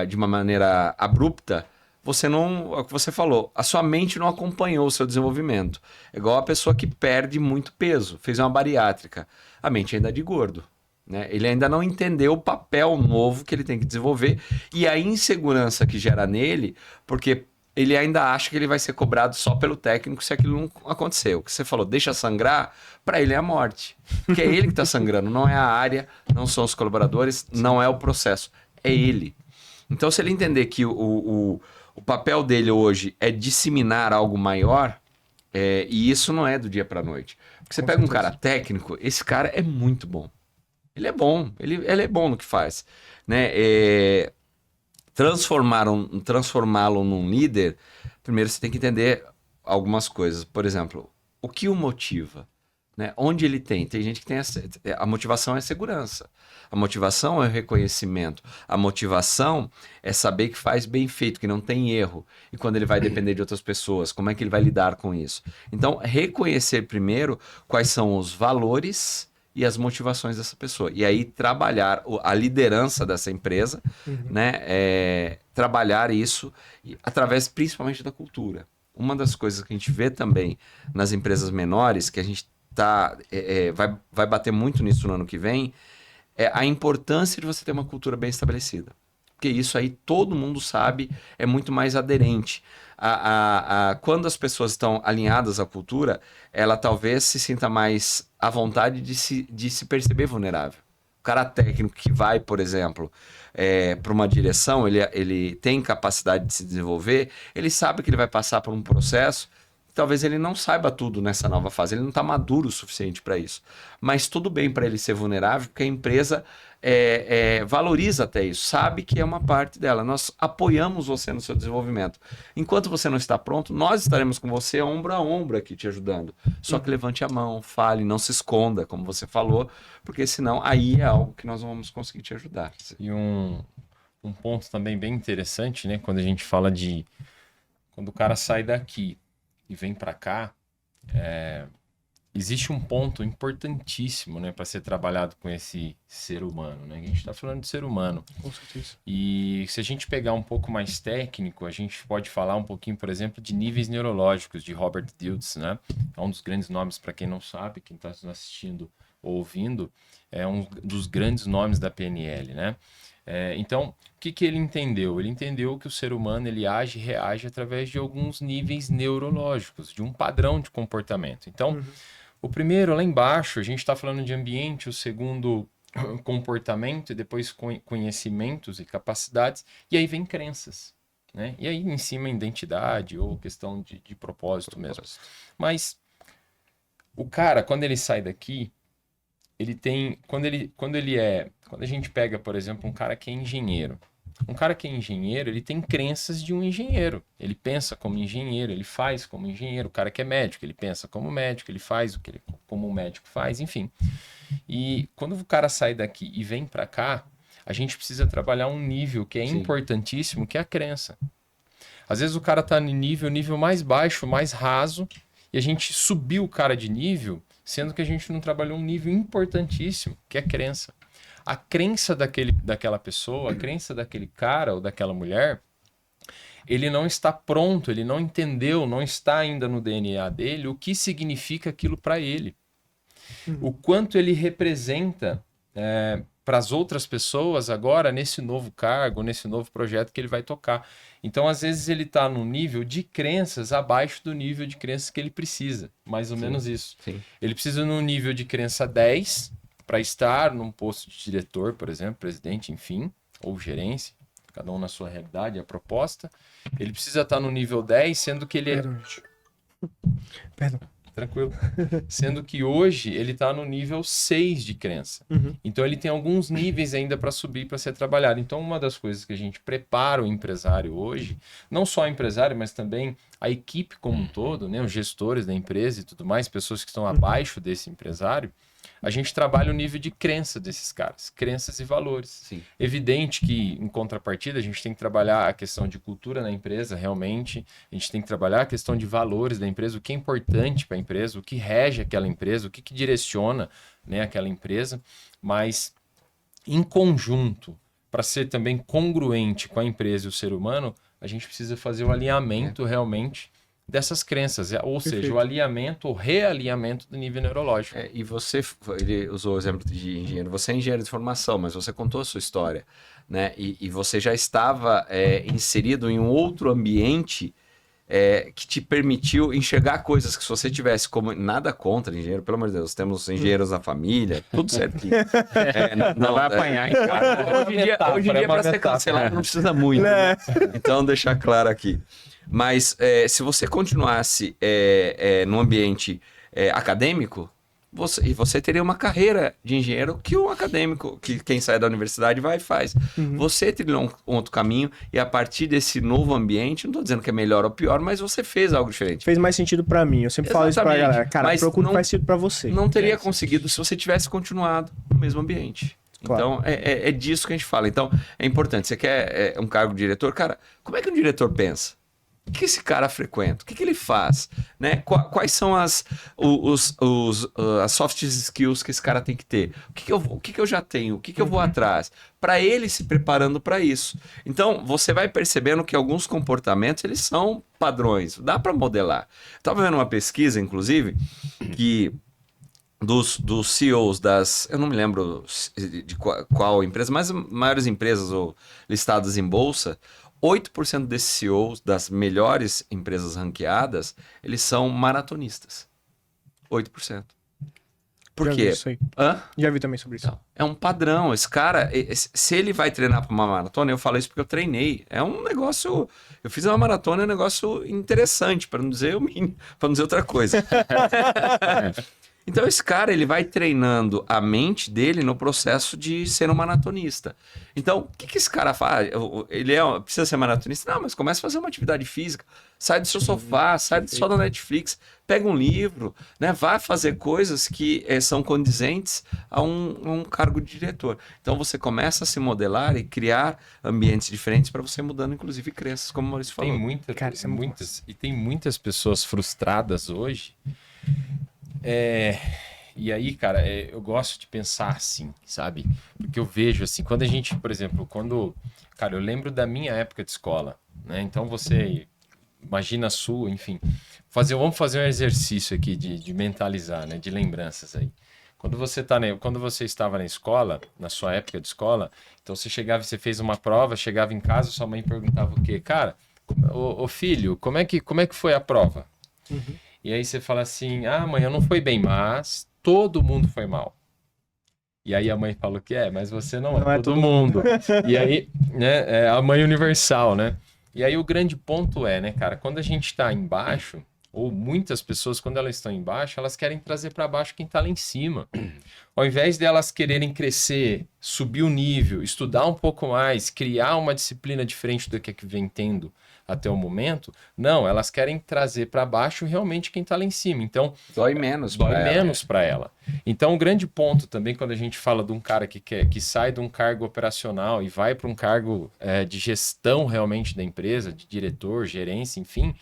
de uma maneira abrupta, você não, é o que você falou, a sua mente não acompanhou o seu desenvolvimento. É igual a pessoa que perde muito peso, fez uma bariátrica, a mente ainda é de gordo, né? Ele ainda não entendeu o papel novo que ele tem que desenvolver e a insegurança que gera nele, porque ele ainda acha que ele vai ser cobrado só pelo técnico se aquilo não aconteceu. O que você falou, deixa sangrar, para ele é a morte. Porque é ele que está sangrando, não é a área, não são os colaboradores, não é o processo, é ele. Então, se ele entender que o papel dele hoje é disseminar algo maior, e isso não é do dia para a noite. Porque você pega um cara técnico, esse cara é muito bom. Ele é bom, ele é bom no que faz, né? Transformá-lo num líder, primeiro você tem que entender algumas coisas. Por exemplo, o que o motiva? Né? Onde ele tem? Tem gente que tem a motivação é segurança. A motivação é o reconhecimento. A motivação é saber que faz bem feito, que não tem erro. E quando ele vai depender de outras pessoas, como é que ele vai lidar com isso? Então, reconhecer primeiro quais são os valores e as motivações dessa pessoa. E aí trabalhar a liderança dessa empresa, né? Trabalhar isso através principalmente da cultura. Uma das coisas que a gente vê também nas empresas menores, que a gente vai bater muito nisso no ano que vem, é a importância de você ter uma cultura bem estabelecida. Porque isso aí todo mundo sabe, é muito mais aderente. Quando as pessoas estão alinhadas à cultura, ela talvez se sinta mais à vontade de se perceber vulnerável. O cara técnico que vai, por exemplo, para uma direção, ele tem capacidade de se desenvolver, ele sabe que ele vai passar por um processo. Talvez ele não saiba tudo nessa nova fase, ele não está maduro o suficiente para isso. Mas tudo bem para ele ser vulnerável, porque a empresa valoriza até isso, sabe que é uma parte dela. Nós apoiamos você no seu desenvolvimento. Enquanto você não está pronto, nós estaremos com você ombro a ombro aqui te ajudando. Só que levante a mão, fale, não se esconda, como você falou, porque senão aí é algo que nós não vamos conseguir te ajudar. E um ponto também bem interessante, né? Quando a gente fala quando o cara sai daqui e vem para cá, existe um ponto importantíssimo, né, para ser trabalhado com esse ser humano, né? A gente está falando de ser humano. Com certeza. E se a gente pegar um pouco mais técnico, a gente pode falar um pouquinho, por exemplo, de níveis neurológicos, de Robert Dilts, né? É um dos grandes nomes, para quem não sabe, quem está assistindo ou ouvindo, é um dos grandes nomes da PNL, né? Então, o que ele entendeu? Ele entendeu que o ser humano ele age e reage através de alguns níveis neurológicos, de um padrão de comportamento. Então, o primeiro, lá embaixo, a gente está falando de ambiente, o segundo, comportamento, e depois conhecimentos e capacidades, e aí vem crenças, né? E aí em cima identidade ou questão de propósito mesmo. Mas o cara, quando ele sai daqui, ele tem, quando a gente pega, por exemplo, um cara que é engenheiro. Um cara que é engenheiro, ele tem crenças de um engenheiro. Ele pensa como engenheiro, ele faz como engenheiro. O cara que é médico, ele pensa como médico, ele faz como um médico faz, enfim. E quando o cara sai daqui e vem para cá, a gente precisa trabalhar um nível que é importantíssimo, que é a crença. Às vezes o cara tá no nível mais baixo, mais raso, e a gente subiu o cara de nível, sendo que a gente não trabalhou um nível importantíssimo, que é a crença. A crença daquela pessoa, a crença daquele cara ou daquela mulher, ele não está pronto, ele não entendeu, não está ainda no DNA dele o que significa aquilo para ele. O quanto ele representa para as outras pessoas agora nesse novo cargo, nesse novo projeto que ele vai tocar. Então, às vezes, ele está num nível de crenças abaixo do nível de crenças que ele precisa. Mais ou menos isso. Sim. Ele precisa num nível de crença 10 para estar num posto de diretor, por exemplo, presidente, enfim, ou gerência, cada um na sua realidade, a proposta. Ele precisa estar no nível 10, sendo que ele é... Perdão. Tranquilo. Sendo que hoje ele está no nível 6 de crença. Então ele tem alguns níveis ainda para subir, para ser trabalhado. Então uma das coisas que a gente prepara o empresário hoje, não só o empresário, mas também a equipe como um todo, né, os gestores da empresa e tudo mais, pessoas que estão abaixo desse empresário, a gente trabalha o nível de crença desses caras, crenças e valores. Sim. Evidente que, em contrapartida, a gente tem que trabalhar a questão de cultura na empresa, realmente. A gente tem que trabalhar a questão de valores da empresa, o que é importante para a empresa, o que rege aquela empresa, o que direciona, né, aquela empresa. Mas, em conjunto, para ser também congruente com a empresa e o ser humano, a gente precisa fazer o alinhamento realmente dessas crenças, ou seja, o alinhamento, o realinhamento do nível neurológico. E ele usou o exemplo de engenheiro, você é engenheiro de formação, mas você contou a sua história, né? E você já estava inserido em um outro ambiente que te permitiu enxergar coisas que se você tivesse como... Nada contra engenheiro, pelo amor de Deus, temos engenheiros na família, tudo certinho. Não vai apanhar em casa. Hoje em dia para ser cancelado não precisa muito. Né? Então, deixar claro aqui. Mas se você continuasse num ambiente acadêmico, você teria uma carreira de engenheiro que o acadêmico, que quem sai da universidade vai e faz. Você trilhou um outro caminho e a partir desse novo ambiente, não estou dizendo que é melhor ou pior, mas você fez algo diferente. Fez mais sentido pra mim. Eu sempre falo isso pra Exatamente. galera. Cara, Mas procura o não- que faz sentido pra você. Não teria conseguido se você tivesse continuado no mesmo ambiente. Claro. Então, é disso que a gente fala. Então, é importante. Você quer um cargo de diretor? Cara, como é que um diretor pensa? O que esse cara frequenta? O que ele faz? Né? Quais são as soft skills que esse cara tem que ter? O que eu já tenho? O que eu vou atrás? Para ele se preparando para isso. Então, você vai percebendo que alguns comportamentos, eles são padrões. Dá para modelar. Estava vendo uma pesquisa, inclusive, que dos CEOs eu não me lembro de qual empresa, mas as maiores empresas ou listadas em bolsa, 8% desses CEOs das melhores empresas ranqueadas, eles são maratonistas. 8%. Por Já vi quê? isso aí. Hã? Já vi também sobre isso. Então, é um padrão. Esse cara, se ele vai treinar para uma maratona, eu falo isso porque eu treinei. É um negócio. Eu fiz uma maratona, é um negócio interessante, para não dizer o mínimo, para não dizer outra coisa. Então, esse cara, ele vai treinando a mente dele no processo de ser um maratonista. Então, o que esse cara faz? Ele precisa ser maratonista? Não, mas começa a fazer uma atividade física. Sai do seu sofá, sai só da Netflix, pega um livro, né? Vai fazer coisas que são condizentes a um cargo de diretor. Então, você começa a se modelar e criar ambientes diferentes para você mudando, inclusive, crenças, como o Maurício falou. Cara, isso é muito E tem muitas pessoas frustradas hoje. E aí, cara, eu gosto de pensar assim, sabe? Porque eu vejo assim, quando a gente, por exemplo, cara, eu lembro da minha época de escola, né? Então você imagina a sua, enfim. Vamos fazer um exercício aqui de mentalizar, né? De lembranças aí. Quando você estava na escola, na sua época de escola, então você chegava, você fez uma prova, chegava em casa, sua mãe perguntava o quê? Cara, ô filho, como é que foi a prova? E aí você fala assim, mãe, eu não fui bem, mas todo mundo foi mal. E aí a mãe fala o que mas você não é todo mundo. E aí, né, é a mãe universal, né? E aí o grande ponto né, cara, quando a gente está embaixo, ou muitas pessoas, quando elas estão embaixo, elas querem trazer para baixo quem está lá em cima. Ao invés de elas quererem crescer, subir o nível, estudar um pouco mais, criar uma disciplina diferente do que vem tendo até o momento, não, elas querem trazer para baixo realmente quem está lá em cima. Então, Dói menos para ela. Então, o grande ponto também, quando a gente fala de um cara que sai de um cargo operacional e vai para um cargo de gestão realmente da empresa, de diretor, gerência, enfim,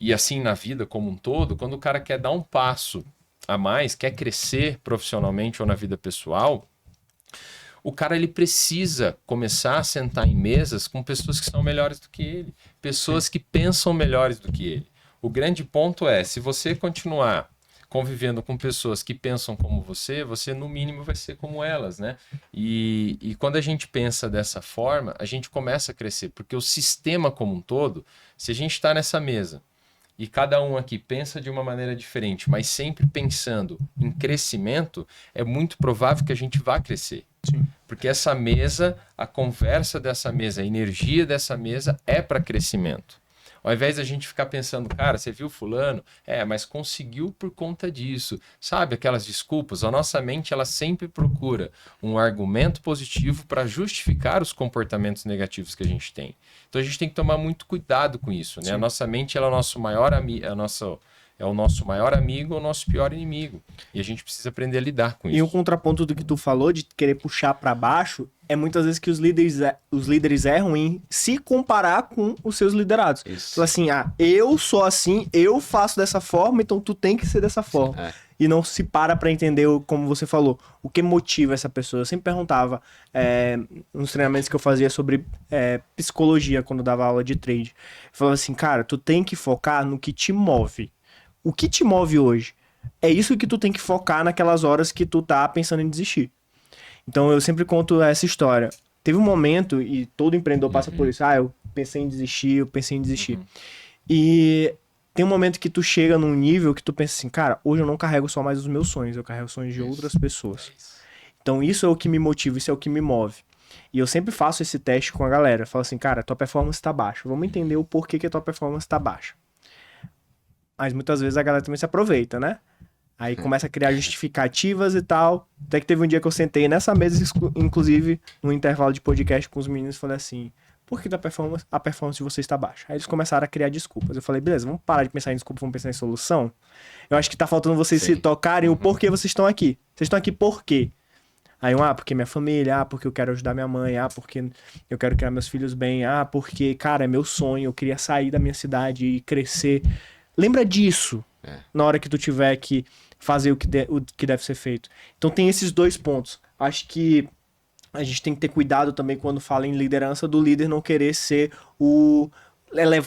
e assim na vida como um todo, quando o cara quer dar um passo a mais, quer crescer profissionalmente ou na vida pessoal, o cara ele precisa começar a sentar em mesas com pessoas que são melhores do que ele, pessoas que pensam melhores do que ele. O grande ponto se você continuar convivendo com pessoas que pensam como você no mínimo vai ser como elas, né? E quando a gente pensa dessa forma, a gente começa a crescer, porque o sistema como um todo, se a gente está nessa mesa e cada um aqui pensa de uma maneira diferente, mas sempre pensando em crescimento, é muito provável que a gente vá crescer. Sim. Porque essa mesa, a conversa dessa mesa, a energia dessa mesa é para crescimento. Ao invés da gente ficar pensando, cara, você viu fulano? Mas conseguiu por conta disso. Sabe aquelas desculpas? A nossa mente, ela sempre procura um argumento positivo para justificar os comportamentos negativos que a gente tem. Então a gente tem que tomar muito cuidado com isso, né? Sim. A nossa mente, ela é o nosso maior amigo, é o nosso maior amigo ou o nosso pior inimigo. E a gente precisa aprender a lidar com isso. E um contraponto do que tu falou, de querer puxar pra baixo, é muitas vezes que os líderes erram em se comparar com os seus liderados. Isso. Fala assim, eu sou assim, eu faço dessa forma, então tu tem que ser dessa forma. E não se para entender, como você falou, o que motiva essa pessoa. Eu sempre perguntava, nos treinamentos que eu fazia sobre psicologia, quando eu dava aula de trade. Eu falava assim, cara, tu tem que focar no que te move. O que te move hoje? É isso que tu tem que focar naquelas horas que tu tá pensando em desistir. Então eu sempre conto essa história. Teve um momento, e todo empreendedor passa por isso, eu pensei em desistir. E tem um momento que tu chega num nível que tu pensa assim, cara, hoje eu não carrego só mais os meus sonhos, eu carrego os sonhos de outras pessoas. Então isso é o que me motiva, isso é o que me move. E eu sempre faço esse teste com a galera. Falo assim, cara, tua performance tá baixa. Vamos entender o porquê que a tua performance tá baixa. Mas muitas vezes a galera também se aproveita, né? Aí começa a criar justificativas e tal. Até que teve um dia que eu sentei nessa mesa, inclusive, no intervalo de podcast com os meninos, e falei assim: por que a performance de vocês está baixa? Aí eles começaram a criar desculpas. Eu falei: beleza, vamos parar de pensar em desculpa, vamos pensar em solução. Eu acho que tá faltando vocês se tocarem o porquê vocês estão aqui. Vocês estão aqui por quê? Aí porque minha família, porque eu quero ajudar minha mãe, porque eu quero criar meus filhos bem, porque, cara, é meu sonho, eu queria sair da minha cidade e crescer. Lembra disso na hora que tu tiver que fazer o que deve ser feito. Então tem esses dois pontos. Acho que a gente tem que ter cuidado também quando fala em liderança, do líder não querer ser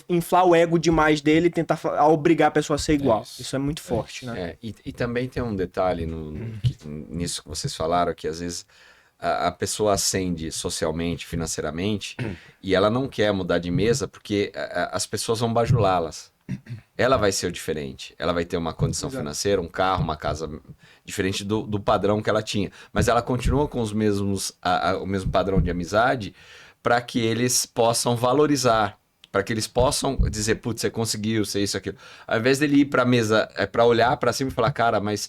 inflar o ego demais dele e tentar obrigar a pessoa a ser igual. Isso é muito forte, né? E também tem um detalhe nisso que vocês falaram, que às vezes a pessoa ascende socialmente, financeiramente, e ela não quer mudar de mesa porque as pessoas vão bajulá-las. Ela vai ser o diferente. Ela vai ter uma condição financeira, um carro, uma casa diferente do padrão que ela tinha. Mas ela continua com o mesmo padrão de amizade para que eles possam valorizar. Para que eles possam dizer, putz, você conseguiu, você isso, aquilo. Ao invés dele ir para a mesa, para olhar para cima e falar, cara, mas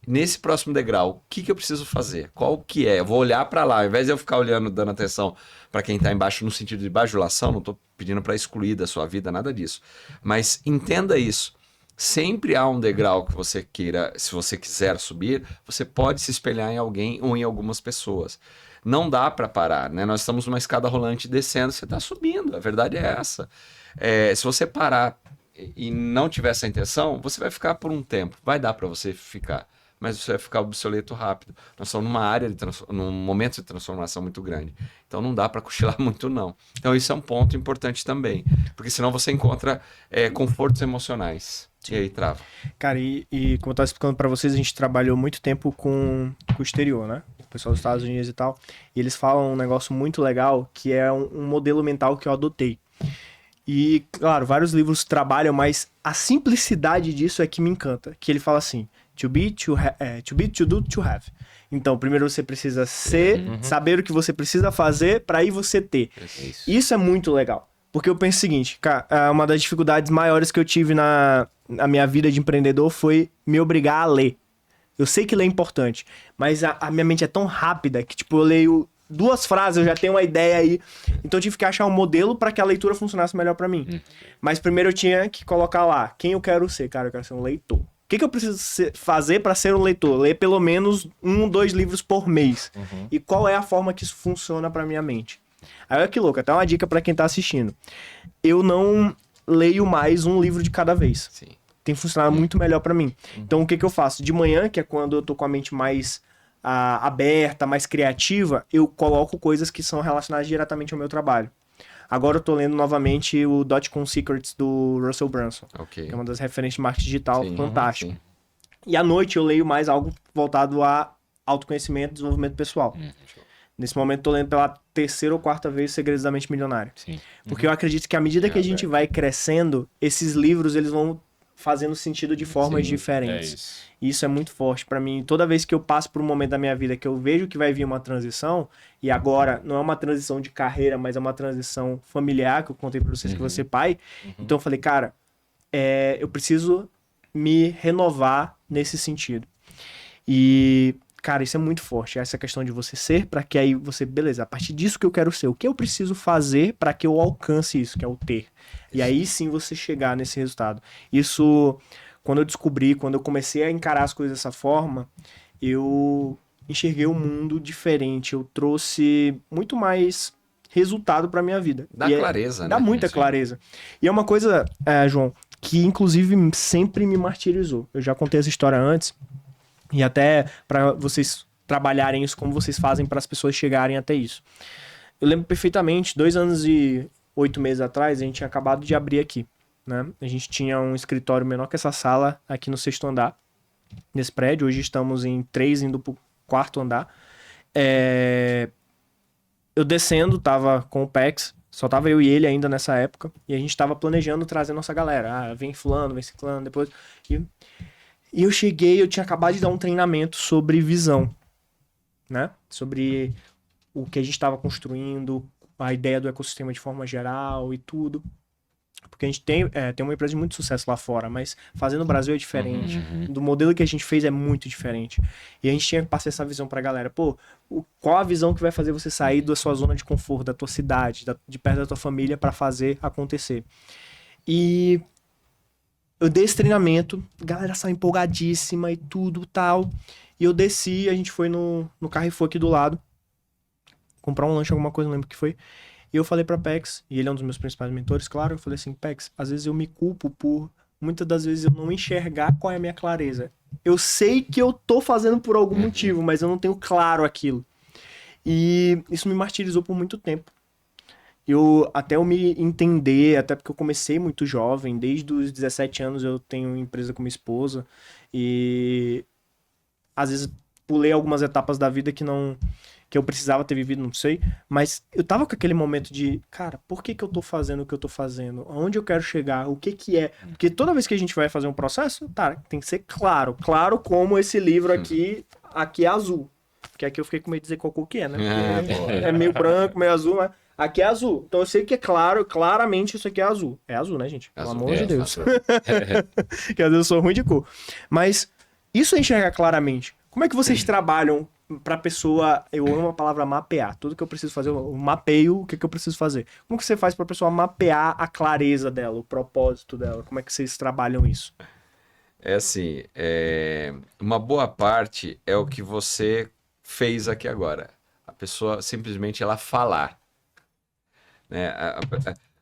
nesse próximo degrau, o que eu preciso fazer? Qual que é? Eu vou olhar para lá, ao invés de eu ficar olhando, dando atenção para quem está embaixo no sentido de bajulação, não estou pedindo para excluir da sua vida, nada disso. Mas entenda isso. Sempre há um degrau que você queira, se você quiser subir, você pode se espelhar em alguém ou em algumas pessoas. Não dá para parar, né? Nós estamos numa escada rolante descendo, você está subindo, a verdade é essa. Se você parar e não tiver essa intenção, você vai ficar por um tempo, vai dar para você ficar, mas você vai ficar obsoleto rápido. Nós estamos num momento de transformação muito grande, então não dá para cochilar muito não. Então isso é um ponto importante também, porque senão você encontra confortos emocionais. E aí trava. Cara, e como eu estava explicando para vocês, a gente trabalhou muito tempo com o exterior, né? O pessoal dos Estados Unidos e tal. E eles falam um negócio muito legal, que é um modelo mental que eu adotei. E, claro, vários livros trabalham, mas a simplicidade disso é que me encanta. Que ele fala assim, to be, to do, to have. Então, primeiro você precisa saber o que você precisa fazer para aí você ter. Isso é muito legal. Porque eu penso o seguinte, cara, uma das dificuldades maiores que eu tive na minha vida de empreendedor foi me obrigar a ler. Eu sei que ler é importante, mas a minha mente é tão rápida que, tipo, eu leio 2 frases, eu já tenho uma ideia aí. Então eu tive que achar um modelo para que a leitura funcionasse melhor para mim. Mas primeiro eu tinha que colocar lá, quem eu quero ser? Cara, eu quero ser um leitor. O que eu preciso fazer para ser um leitor? Ler pelo menos 1, 2 livros por mês. E qual é a forma que isso funciona para minha mente? Aí olha que louco, até uma dica para quem tá assistindo. Eu não leio mais um livro de cada vez. Sim. Tem funcionado muito melhor para mim. Então o que eu faço? De manhã, que é quando eu tô com a mente mais aberta, mais criativa, eu coloco coisas que são relacionadas diretamente ao meu trabalho. Agora eu tô lendo novamente o Dotcom Secrets do Russell Brunson, que é uma das referências de marketing digital, fantástico. Sim. E à noite eu leio mais algo voltado a autoconhecimento e desenvolvimento pessoal. Nesse momento, tô lendo pela 3ª ou 4ª vez Segredos da Mente Milionária. Sim. Porque eu acredito que à medida que a gente vai crescendo, esses livros eles vão fazendo sentido de formas diferentes. Isso é muito forte para mim. Toda vez que eu passo por um momento da minha vida que eu vejo que vai vir uma transição, e agora não é uma transição de carreira, mas é uma transição familiar, que eu contei para vocês que eu vou ser pai. Então eu falei, cara, eu preciso me renovar nesse sentido. E... cara, isso é muito forte, essa questão de você ser, para que aí você, beleza, a partir disso que eu quero ser, o que eu preciso fazer para que eu alcance isso, que é o ter. E aí sim você chegar nesse resultado. Isso, quando eu comecei a encarar as coisas dessa forma, eu enxerguei um mundo diferente, eu trouxe muito mais resultado para minha vida. Dá clareza, né? Dá muita clareza. E é uma coisa, João, que inclusive sempre me martirizou. Eu já contei essa história antes, e até para vocês trabalharem isso, como vocês fazem para as pessoas chegarem até isso. Eu lembro perfeitamente, 2 anos e 8 meses atrás, a gente tinha acabado de abrir aqui, né? A gente tinha um escritório menor que essa sala aqui no 6º andar, nesse prédio. Hoje estamos em 3, indo pro 4º andar. Eu descendo, tava com o Pex, só tava eu e ele ainda nessa época, e a gente tava planejando trazer nossa galera. Vem fulano, vem ciclano, depois... E eu cheguei, eu tinha acabado de dar um treinamento sobre visão, né? Sobre o que a gente estava construindo, a ideia do ecossistema de forma geral e tudo. Porque a gente tem uma empresa de muito sucesso lá fora, mas fazer no Brasil é diferente. Do modelo que a gente fez é muito diferente. E a gente tinha que passar essa visão pra galera. Pô, qual a visão que vai fazer você sair da sua zona de conforto, da tua cidade, de perto da tua família pra fazer acontecer? E eu dei esse treinamento, a galera saiu empolgadíssima e tudo tal. E eu desci, a gente foi no Carrefour aqui do lado, comprar um lanche, alguma coisa, não lembro o que foi. E eu falei pra Pex, e ele é um dos meus principais mentores, claro, eu falei assim, Pex, às vezes eu me culpo por, muitas das vezes, eu não enxergar qual é a minha clareza. Eu sei que eu tô fazendo por algum motivo, mas eu não tenho claro aquilo. E isso me martirizou por muito tempo. Até eu me entender, até porque eu comecei muito jovem, desde os 17 anos eu tenho empresa com minha esposa, e às vezes pulei algumas etapas da vida que eu precisava ter vivido, não sei, mas eu tava com aquele momento de, cara, por que eu tô fazendo o que eu tô fazendo? Aonde eu quero chegar? O que é? Porque toda vez que a gente vai fazer um processo, tá, tem que ser claro como esse livro aqui é azul. Porque aqui eu fiquei com medo de dizer qual cor que é, né? Porque é meio branco, meio azul, mas aqui é azul. Então eu sei que é claro, claramente isso aqui é azul. É azul, né, gente? Pelo amor de Deus. Que às vezes eu sou ruim de cor. Mas isso é enxergar claramente. Como é que vocês trabalham pra pessoa... Eu amo a palavra mapear. Tudo que eu preciso fazer, eu mapeio o que eu preciso fazer. Como que você faz pra pessoa mapear a clareza dela, o propósito dela? Como é que vocês trabalham isso? É assim, uma boa parte é o que você fez aqui agora. A pessoa simplesmente ela falar. Né?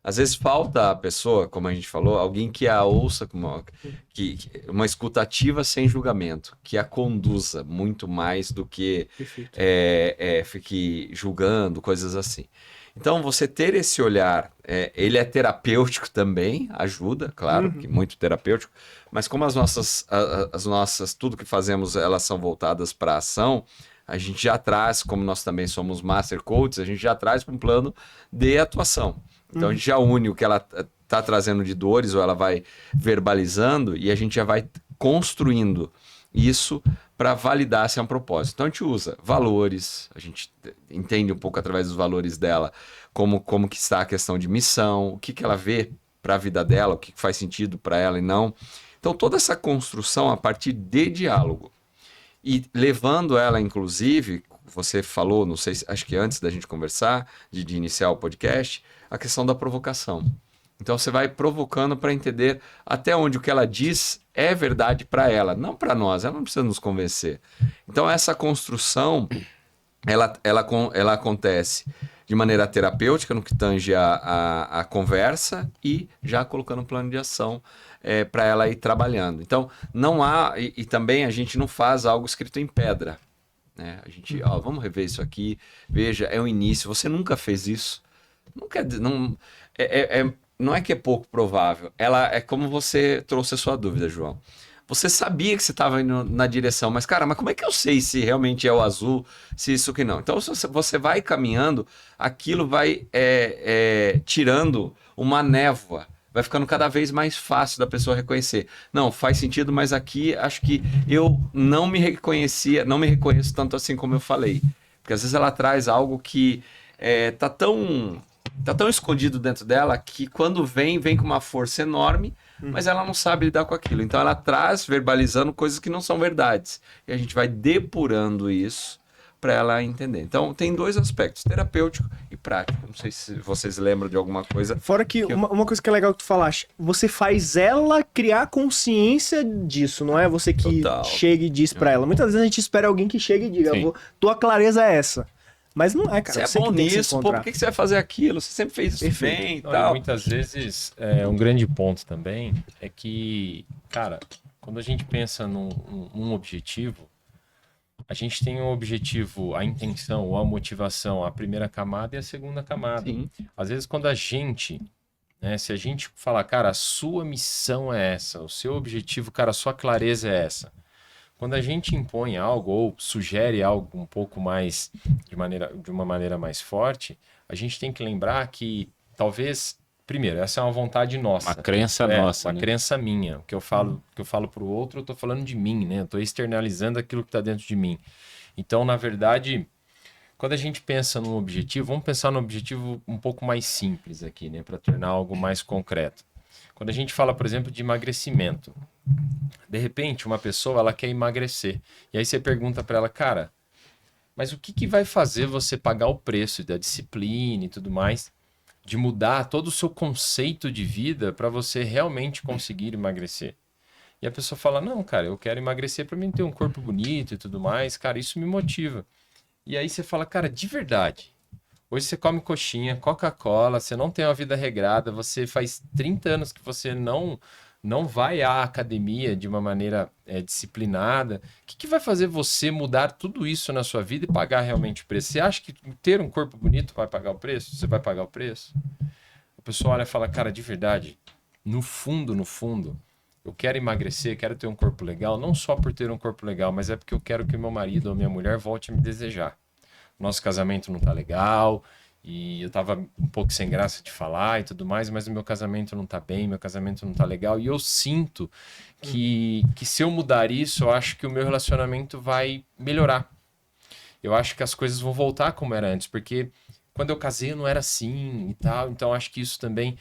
Às vezes falta a pessoa, como a gente falou, alguém que a ouça, uma escutativa sem julgamento, que a conduza muito mais do que fique julgando, coisas assim. Então, você ter esse olhar, ele é terapêutico também, ajuda, claro, que muito terapêutico, mas como as nossas, tudo que fazemos, elas são voltadas para a ação, a gente já traz, como nós também somos Master Coaches, a gente já traz para um plano de atuação. Então, a gente já une o que ela está trazendo de dores, ou ela vai verbalizando, e a gente já vai construindo isso para validar se é um propósito. Então, a gente usa valores, a gente entende um pouco através dos valores dela como que está a questão de missão, o que ela vê para a vida dela, o que faz sentido para ela e não. Então, toda essa construção a partir de diálogo. E levando ela, inclusive, você falou, não sei, acho que antes da gente conversar, de iniciar o podcast, a questão da provocação. Então você vai provocando para entender até onde o que ela diz é verdade para ela, não para nós, ela não precisa nos convencer. Então essa construção, ela acontece de maneira terapêutica, no que tange a conversa, e já colocando um plano de ação para ela ir trabalhando. Então não há, e também a gente não faz algo escrito em pedra. Né? A gente, vamos rever isso aqui, veja, é o início, você nunca fez isso. Não é que é pouco provável. Ela é como você trouxe a sua dúvida, João. Você sabia que você estava indo na direção, mas, cara, como é que eu sei se realmente é o azul, se isso que não? Então, se você vai caminhando, aquilo vai tirando uma névoa. Vai ficando cada vez mais fácil da pessoa reconhecer. Não, faz sentido, mas aqui acho que eu não me reconheço tanto assim como eu falei. Porque às vezes ela traz algo que tá tão escondido dentro dela que quando vem com uma força enorme, mas ela não sabe lidar com aquilo. Então ela traz, verbalizando coisas que não são verdades. E a gente vai depurando isso para ela entender. Então tem dois aspectos, terapêutico e prático. Não sei se vocês lembram de alguma coisa. Fora que uma coisa que é legal que tu falaste, você faz ela criar consciência disso, não é você que chega e diz para ela. Muitas vezes a gente espera alguém que chegue e diga, tua clareza é essa. Mas não é, cara. Você é bom nisso, por que você vai fazer aquilo? Você sempre fez isso bem e tal. E muitas vezes, um grande ponto também é que, cara, quando a gente pensa num objetivo, a gente tem um objetivo, a intenção ou a motivação, a primeira camada e a segunda camada. Sim. Às vezes, quando a gente, se a gente falar, cara, a sua missão é essa, o seu objetivo, cara, a sua clareza é essa. Quando a gente impõe algo ou sugere algo um pouco mais, de uma maneira mais forte, a gente tem que lembrar que talvez, primeiro, essa é uma vontade nossa. Uma crença nossa. Uma crença minha. O que eu falo para o outro, eu estou falando de mim, né? Eu estou externalizando aquilo que está dentro de mim. Então, na verdade, Quando a gente pensa num objetivo, vamos pensar num objetivo um pouco mais simples aqui, né? Para tornar algo mais concreto. Quando a gente fala, por exemplo, de emagrecimento, de repente uma pessoa ela quer emagrecer. E aí você pergunta para ela, cara, mas o que que vai fazer você pagar o preço da disciplina e tudo mais, de mudar todo o seu conceito de vida para você realmente conseguir emagrecer? E a pessoa fala, não, cara, eu quero emagrecer para mim ter um corpo bonito e tudo mais, cara, isso me motiva. E aí você fala, cara, de verdade, hoje você come coxinha, Coca-Cola, você não tem uma vida regrada, você faz 30 anos que você não vai à academia de uma maneira disciplinada. O que que vai fazer você mudar tudo isso na sua vida e pagar realmente o preço? Você acha que ter um corpo bonito vai pagar o preço? Você vai pagar o preço? A pessoa olha e fala, cara, de verdade, no fundo, eu quero emagrecer, quero ter um corpo legal, não só por ter um corpo legal, mas é porque eu quero que meu marido ou minha mulher volte a me desejar. Nosso casamento não tá legal, e eu tava um pouco sem graça de falar e tudo mais, mas o meu casamento não tá bem, meu casamento não tá legal, e eu sinto que se eu mudar isso, eu acho que o meu relacionamento vai melhorar. Eu acho que as coisas vão voltar como era antes, porque quando eu casei eu não era assim e tal, então acho que isso também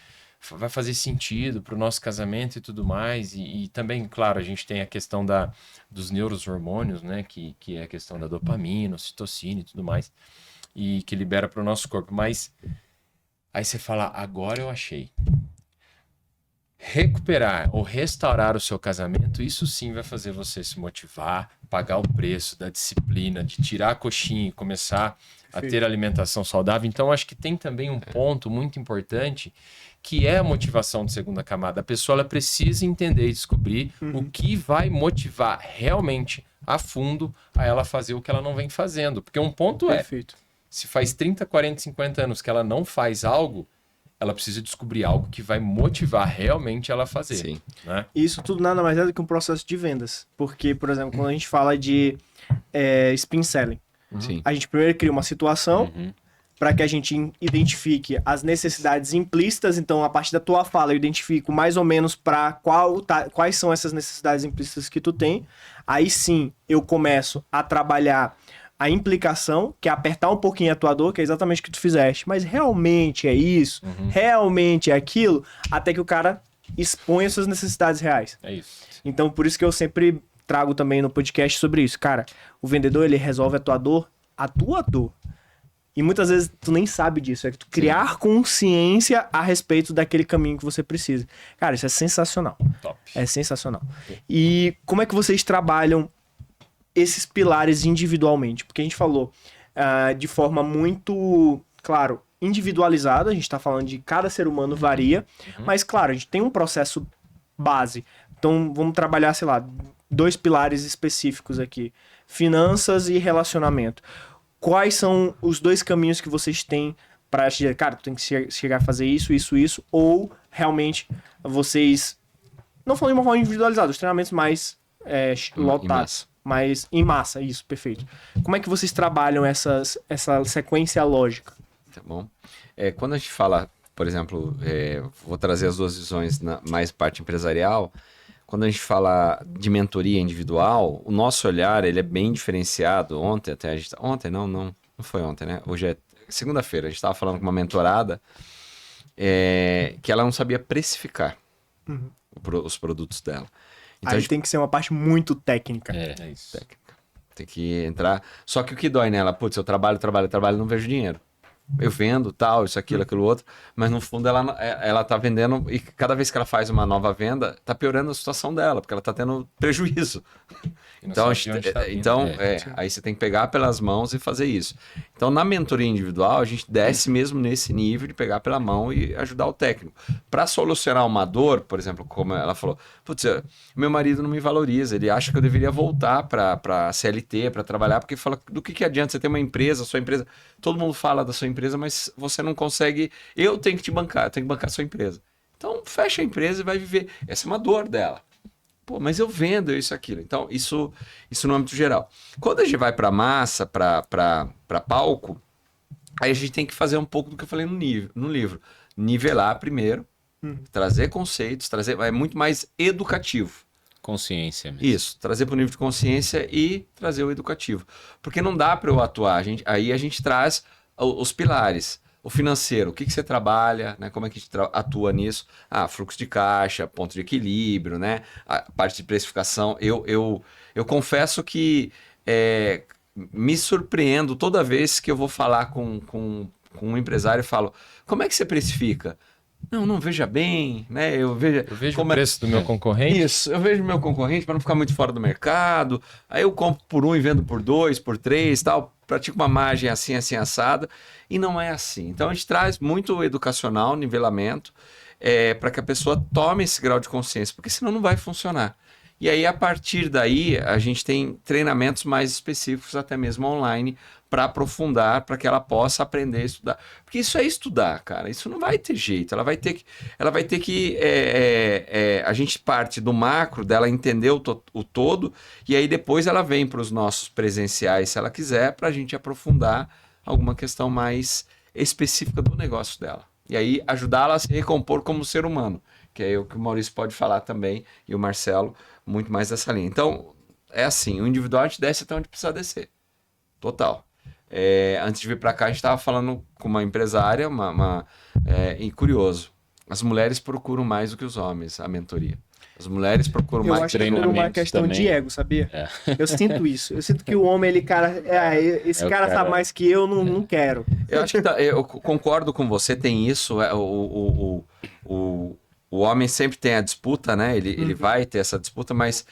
vai fazer sentido para o nosso casamento e tudo mais. E também, claro, a gente tem a questão dos neurohormônios, né? Que é a questão da dopamina, ocitocina e tudo mais, e que libera para o nosso corpo. Mas aí você fala, agora eu achei. Recuperar ou restaurar o seu casamento, isso sim vai fazer você se motivar, pagar o preço da disciplina, de tirar a coxinha e começar a ter alimentação saudável. Então, acho que tem também um ponto muito importante, que é a motivação de segunda camada. A pessoa ela precisa entender e descobrir o que vai motivar realmente a fundo a ela fazer o que ela não vem fazendo. Porque um ponto Perfeito. se faz 30, 40, 50 anos que ela não faz algo, ela precisa descobrir algo que vai motivar realmente ela a fazer. Sim. Né? Isso tudo nada mais é do que um processo de vendas. Porque, por exemplo, quando a gente fala de spin selling, Sim. a gente primeiro cria uma situação para que a gente identifique as necessidades implícitas. Então, a partir da tua fala, eu identifico mais ou menos para quais são essas necessidades implícitas que tu tem. Aí sim, eu começo a trabalhar a implicação, que é apertar um pouquinho a tua dor, que é exatamente o que tu fizeste. Mas realmente é isso? Realmente é aquilo? Até que o cara exponha suas necessidades reais. É isso. Então, por isso que eu sempre trago também no podcast sobre isso. Cara, o vendedor, ele resolve a tua dor. E muitas vezes tu nem sabe disso. É que tu criar consciência a respeito daquele caminho que você precisa. Cara, isso é sensacional. Top. É sensacional. E como é que vocês trabalham esses pilares individualmente? Porque a gente falou de forma muito, claro, individualizada. A gente tá falando de cada ser humano varia. Mas, claro, a gente tem um processo base. Então, vamos trabalhar, sei lá, 2 pilares específicos aqui. Finanças e relacionamento. Quais são os 2 caminhos que vocês têm para dizer, cara, tu tem que chegar a fazer isso, ou realmente vocês, não falando de uma forma individualizada, os treinamentos mais lotados, mais em massa, isso, perfeito. Como é que vocês trabalham essa sequência lógica? Tá bom. Quando a gente fala, por exemplo, vou trazer as 2 visões na mais parte empresarial. Quando a gente fala de mentoria individual, o nosso olhar ele é bem diferenciado. Ontem até a gente... Ontem não foi ontem, né? Hoje é segunda-feira. A gente estava falando com uma mentorada que ela não sabia precificar os produtos dela. Então, Aí tem que ser uma parte muito técnica. É isso. técnica. Tem que entrar... Só que o que dói nela? Putz, eu trabalho, não vejo dinheiro. Eu vendo tal, isso, aquilo outro, mas no fundo ela tá vendendo e cada vez que ela faz uma nova venda, tá piorando a situação dela, porque ela tá tendo prejuízo. Então, aí você tem que pegar pelas mãos e fazer isso. Então, na mentoria individual, a gente desce mesmo nesse nível de pegar pela mão e ajudar o técnico. Para solucionar uma dor, por exemplo, como ela falou, putz, meu marido não me valoriza, ele acha que eu deveria voltar para CLT, para trabalhar, porque fala, do que adianta você ter uma empresa, sua empresa, todo mundo fala da sua empresa, mas você não consegue, eu tenho que te bancar, eu tenho que bancar a sua empresa. Então, fecha a empresa e vai viver. Essa é uma dor dela. Pô, mas eu vendo isso, aquilo. Então, isso no âmbito geral. Quando a gente vai para massa, para palco, aí a gente tem que fazer um pouco do que eu falei no livro. Nivelar primeiro, trazer conceitos, é muito mais educativo. Consciência mesmo. Isso, trazer para o nível de consciência e trazer o educativo. Porque não dá para eu atuar. Aí a gente traz os pilares. O financeiro, o que você trabalha, né? Como é que a gente atua nisso? Fluxo de caixa, ponto de equilíbrio, né? A parte de precificação. Eu confesso que me surpreendo toda vez que eu vou falar com um empresário e falo, como é que você precifica? Não, veja bem, né? Eu vejo o preço do meu concorrente. Isso, eu vejo meu concorrente para não ficar muito fora do mercado. Aí eu compro por 1 e vendo por 2, por 3, tal. Pratico uma margem assim, assim, assada. E não é assim. Então a gente traz muito educacional, nivelamento, para que a pessoa tome esse grau de consciência, porque senão não vai funcionar. E aí, a partir daí, a gente tem treinamentos mais específicos, até mesmo online, para aprofundar, para que ela possa aprender a estudar. Porque isso é estudar, cara. Isso não vai ter jeito. Ela vai ter que a gente parte do macro, dela entender o todo, e aí depois ela vem para os nossos presenciais, se ela quiser, para a gente aprofundar alguma questão mais específica do negócio dela. E aí, ajudá-la a se recompor como ser humano, que é o que o Maurício pode falar também, e o Marcelo, muito mais dessa linha. Então, é assim, o individual a gente desce até onde precisa descer. Total. Antes de vir para cá, a gente estava falando com uma empresária, e curioso, as mulheres procuram mais do que os homens a mentoria. As mulheres procuram mais Eu acho que é por uma questão também. de ego, sabia? Eu sinto isso. Eu sinto que o homem, esse cara sabe mais que eu, não quero. Eu acho que eu concordo com você, tem isso. O homem sempre tem a disputa, né? Ele vai ter essa disputa, mas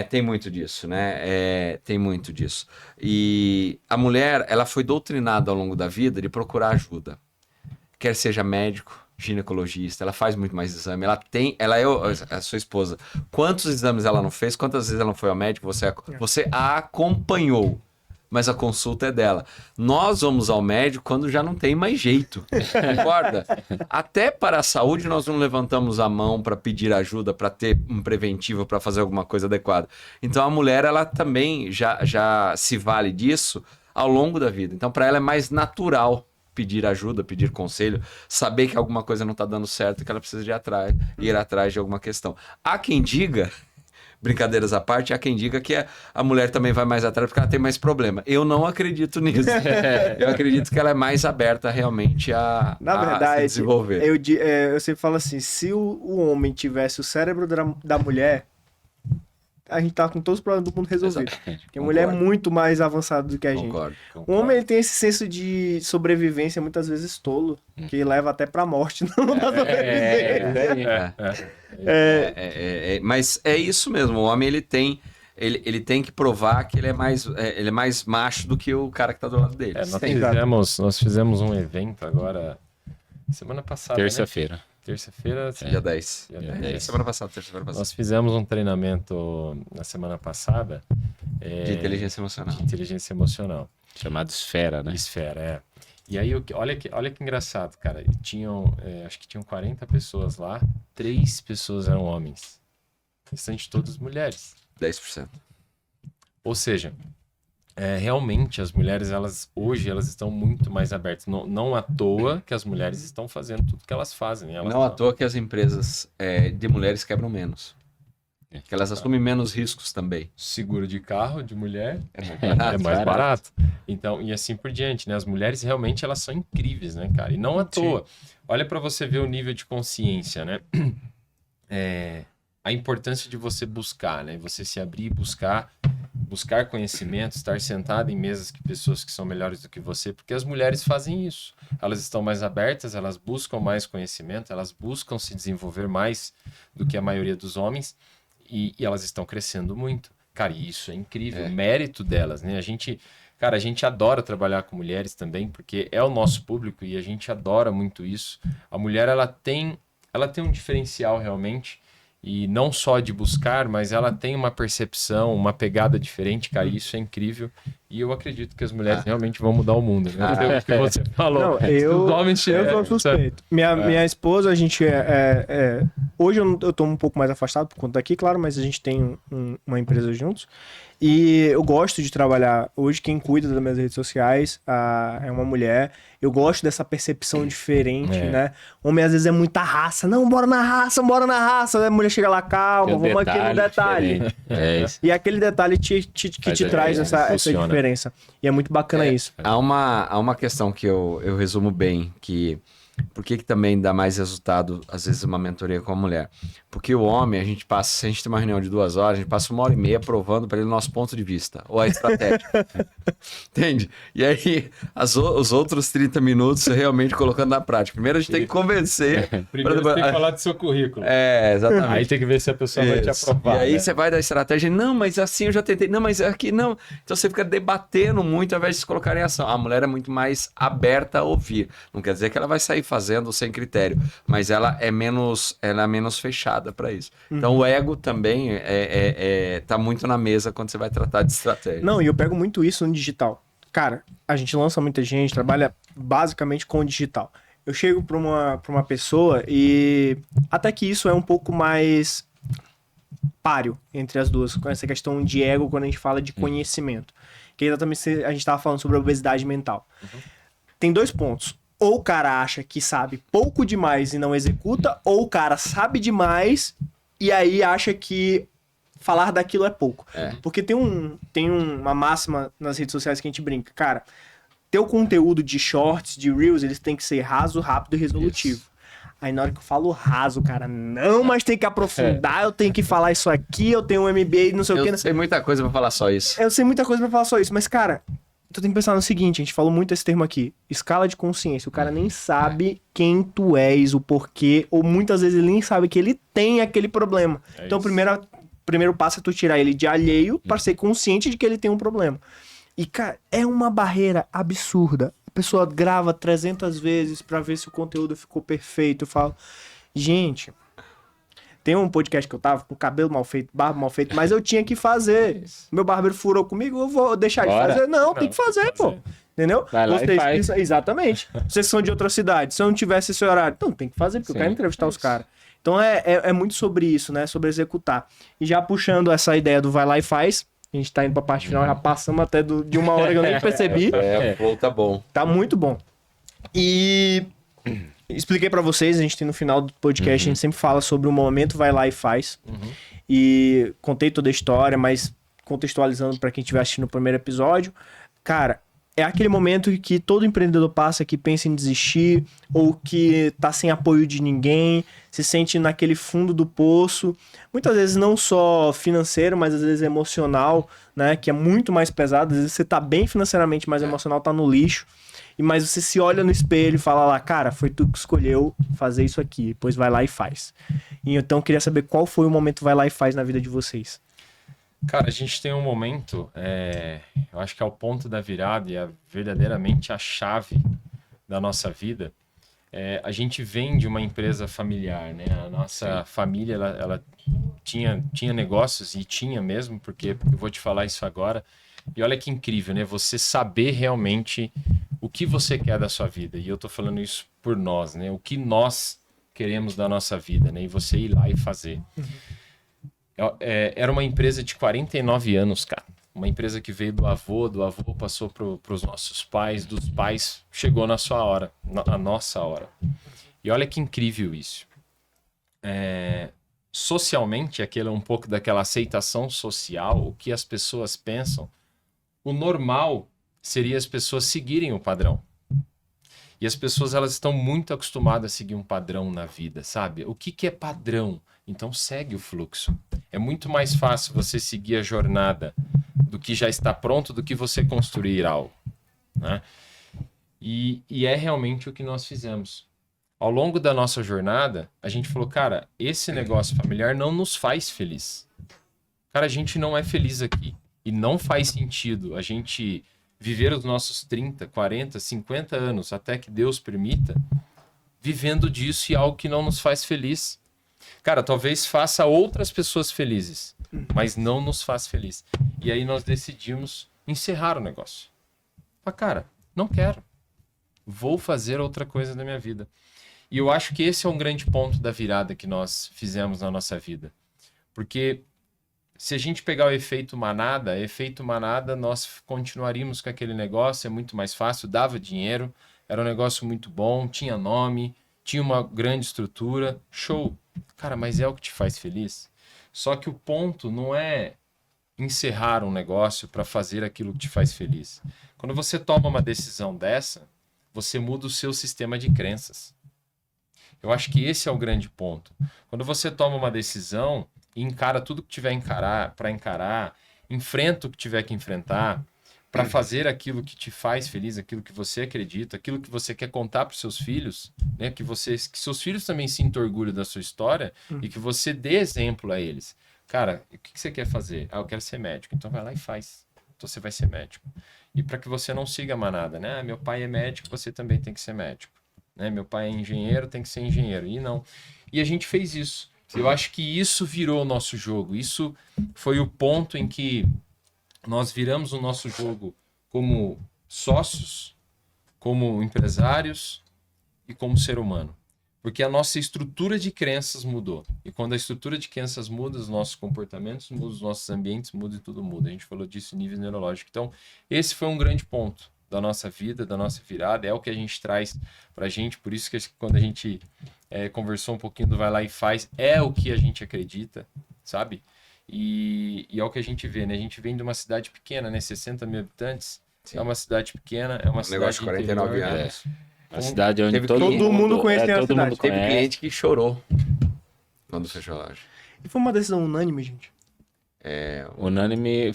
tem muito disso, né? Tem muito disso. E a mulher, ela foi doutrinada ao longo da vida de procurar ajuda. Quer seja médico, ginecologista, ela faz muito mais exame. A sua esposa, quantos exames ela não fez? Quantas vezes ela não foi ao médico? Você a acompanhou. Mas a consulta é dela. Nós vamos ao médico quando já não tem mais jeito. Concorda? Até para a saúde nós não levantamos a mão para pedir ajuda, para ter um preventivo, para fazer alguma coisa adequada. Então a mulher, ela também já se vale disso ao longo da vida. Então para ela é mais natural pedir ajuda, pedir conselho, saber que alguma coisa não está dando certo e que ela precisa ir atrás de alguma questão. Há quem diga... Brincadeiras à parte, há quem diga que a mulher também vai mais atrás porque ela tem mais problema. Eu não acredito nisso. Eu acredito que ela é mais aberta realmente a se desenvolver. Eu sempre falo assim, se o homem tivesse o cérebro da mulher, a gente tá com todos os problemas do mundo resolvidos. Porque a mulher é muito mais avançada do que a gente. Concordo. O homem, ele tem esse senso de sobrevivência muitas vezes tolo, que leva até pra morte. Mas é isso mesmo, o homem ele tem que provar que ele é mais macho do que o cara que tá do lado dele. Nós fizemos um evento agora, semana passada, Terça-feira. Né? Terça-feira, Dia 10. Semana passada, terça-feira passada. Nós fizemos um treinamento na semana passada de inteligência emocional. De inteligência emocional. Chamado Esfera, né? Esfera, E aí, olha que engraçado, cara. Acho que tinham 40 pessoas lá, 3 pessoas eram homens. O restante todas mulheres. 10%. Ou seja, realmente as mulheres, hoje elas estão muito mais abertas. Não à toa que as mulheres estão fazendo tudo que elas fazem. Não à toa que as empresas de mulheres quebram menos. Que elas assumem menos riscos também. Seguro de carro de mulher é mais barato. Então, e assim por diante, né? As mulheres realmente elas são incríveis, né, cara? E não à toa. Olha para você ver o nível de consciência, né? A importância de você buscar, né? Você se abrir e buscar conhecimento, estar sentado em mesas que pessoas que são melhores do que você, porque as mulheres fazem isso. Elas estão mais abertas, elas buscam mais conhecimento, elas buscam se desenvolver mais do que a maioria dos homens. E elas estão crescendo muito. Cara, e isso é incrível. O mérito delas, né? A gente adora trabalhar com mulheres também, porque é o nosso público e a gente adora muito isso. A mulher, ela tem um diferencial realmente. E não só de buscar, mas ela tem uma percepção, uma pegada diferente, cara, e isso é incrível. E eu acredito que as mulheres realmente vão mudar o mundo, né? O que você falou. Não, eu sou suspeito. Minha esposa, a gente hoje eu tô um pouco mais afastado por conta daqui, claro, mas a gente tem uma empresa juntos. E eu gosto de trabalhar. Hoje, quem cuida das minhas redes sociais é uma mulher. Eu gosto dessa percepção diferente, né? Homem às vezes é muita raça. Não, bora na raça, bora na raça. A mulher chega lá, calma, vamos aqui no detalhe. É isso. E aquele detalhe que te traz essa diferença. E é muito bacana isso. Há uma questão que eu resumo bem, que por que também dá mais resultado, às vezes, uma mentoria com a mulher? Porque o homem, se a gente tem uma reunião de 2 horas, a gente passa 1h30 provando para ele o nosso ponto de vista, ou a estratégia. Entende? E aí, os outros 30 minutos, realmente colocando na prática. Primeiro a gente tem que convencer. Primeiro você tem que falar do seu currículo. Exatamente. Aí tem que ver se a pessoa vai te aprovar. E aí né? você vai da estratégia, não, mas assim eu já tentei, não, mas aqui não. Então você fica debatendo muito ao invés de se colocar em ação. A mulher é muito mais aberta a ouvir. Não quer dizer que ela vai sair fazendo sem critério, mas ela é menos fechada para isso. Então o ego também tá muito na mesa quando você vai tratar de estratégia. Não, e eu pego muito isso no digital. Cara, a gente lança muita gente, trabalha basicamente com o digital. Eu chego para uma pessoa e até que isso é um pouco mais páreo entre as duas, com essa questão de ego quando a gente fala de conhecimento. Que exatamente a gente estava falando sobre a obesidade mental. Tem 2 pontos. Ou o cara acha que sabe pouco demais e não executa, ou o cara sabe demais e aí acha que falar daquilo é pouco. Porque tem uma máxima nas redes sociais que a gente brinca. Cara, teu conteúdo de shorts, de reels, eles têm que ser raso, rápido e resolutivo. Isso. Aí na hora que eu falo raso, cara, não, mas tem que aprofundar, eu tenho que falar isso aqui, eu tenho um MBA, não sei o que. Eu sei muita coisa pra falar só isso. Eu sei muita coisa pra falar só isso, mas cara, tu tem que pensar no seguinte, a gente falou muito esse termo aqui, escala de consciência. O cara nem sabe quem tu és, o porquê, ou muitas vezes ele nem sabe que ele tem aquele problema. Então o primeiro passo é tu tirar ele de alheio para ser consciente de que ele tem um problema. E, cara, é uma barreira absurda. A pessoa grava 300 vezes pra ver se o conteúdo ficou perfeito. Eu falo, gente, tem um podcast que eu tava com cabelo mal feito, barba mal feita, mas eu tinha que fazer. Meu barbeiro furou comigo, eu vou deixar de fazer? Não, tem que fazer, pô. Entendeu? Vai lá e faz. Exatamente. Vocês são de outra cidade. Se eu não tivesse esse horário, não, tem que fazer, porque eu quero entrevistar os caras. Então é muito sobre isso, né? Sobre executar. E já puxando essa ideia do vai lá e faz, a gente tá indo pra parte final, já passamos até de 1 hora que eu nem percebi. O flow tá bom. Tá muito bom. E expliquei pra vocês, a gente tem no final do podcast, a gente sempre fala sobre o momento vai lá e faz. E contei toda a história, mas contextualizando pra quem estiver assistindo o primeiro episódio, cara, é aquele momento que todo empreendedor passa que pensa em desistir ou que tá sem apoio de ninguém, se sente naquele fundo do poço, muitas vezes não só financeiro, mas às vezes emocional, né, que é muito mais pesado. Às vezes você tá bem financeiramente, mas emocional tá no lixo. Mas você se olha no espelho e fala lá, cara, foi tu que escolheu fazer isso aqui, depois vai lá e faz. E então eu queria saber qual foi o momento vai lá e faz na vida de vocês. Cara, a gente tem um momento, eu acho que é o ponto da virada e é verdadeiramente a chave da nossa vida. A gente vem de uma empresa familiar, né? A nossa família, ela tinha negócios e tinha mesmo, porque eu vou te falar isso agora. E olha que incrível, né? Você saber realmente o que você quer da sua vida. E eu tô falando isso por nós, né? O que nós queremos da nossa vida, né? E você ir lá e fazer. Era uma empresa de 49 anos, cara. Uma empresa que veio do avô passou para os nossos pais, dos pais chegou na sua hora, a nossa hora. E olha que incrível isso. Socialmente, aquilo é um pouco daquela aceitação social, o que as pessoas pensam. O normal seria as pessoas seguirem o padrão. E as pessoas, elas estão muito acostumadas a seguir um padrão na vida, sabe? O que é padrão? Então segue o fluxo. É muito mais fácil você seguir a jornada do que já está pronto do que você construir algo, né? E é realmente o que nós fizemos. Ao longo da nossa jornada, a gente falou, cara, esse negócio familiar não nos faz feliz. Cara, a gente não é feliz aqui. E não faz sentido a gente viver os nossos 30, 40, 50 anos, até que Deus permita, vivendo disso e algo que não nos faz feliz. Cara, talvez faça outras pessoas felizes, mas não nos faz feliz. E aí nós decidimos encerrar o negócio. Mas, cara, não quero. Vou fazer outra coisa da minha vida. E eu acho que esse é um grande ponto da virada que nós fizemos na nossa vida. Porque se a gente pegar o efeito manada, nós continuaríamos com aquele negócio, é muito mais fácil, dava dinheiro, era um negócio muito bom, tinha nome, tinha uma grande estrutura, show. Cara, mas é o que te faz feliz? Só que o ponto não é encerrar um negócio para fazer aquilo que te faz feliz. Quando você toma uma decisão dessa, você muda o seu sistema de crenças. Eu acho que esse é o grande ponto. Quando você toma uma decisão e encara tudo que tiver para encarar, enfrenta o que tiver que enfrentar, para fazer aquilo que te faz feliz, aquilo que você acredita, aquilo que você quer contar para os seus filhos, né? Que seus filhos também sintam orgulho da sua história e que você dê exemplo a eles. Cara, o que você quer fazer? Eu quero ser médico. Então vai lá e faz. Então você vai ser médico. E para que você não siga a manada, né? Meu pai é médico, você também tem que ser médico. Né? Meu pai é engenheiro, tem que ser engenheiro. E não. E a gente fez isso. Eu acho que isso virou o nosso jogo. Isso foi o ponto em que nós viramos o nosso jogo como sócios, como empresários e como ser humano. Porque a nossa estrutura de crenças mudou. E quando a estrutura de crenças muda, os nossos comportamentos mudam, os nossos ambientes mudam e tudo muda. A gente falou disso em nível neurológico. Então, esse foi um grande ponto da nossa vida, da nossa virada. É o que a gente traz pra gente. Por isso que quando a gente conversou um pouquinho do Vai Lá e Faz, é o que a gente acredita, sabe? E é o que a gente vê, né? A gente vem de uma cidade pequena, né? 60 mil habitantes. Sim. É uma cidade pequena, é uma cidade negócio de 49 interior, anos. A cidade onde todo mundo conhece a todo cidade. mundo Teve conhece. cliente que chorou quando fechou a loja. E foi uma decisão unânime, gente. Unânime.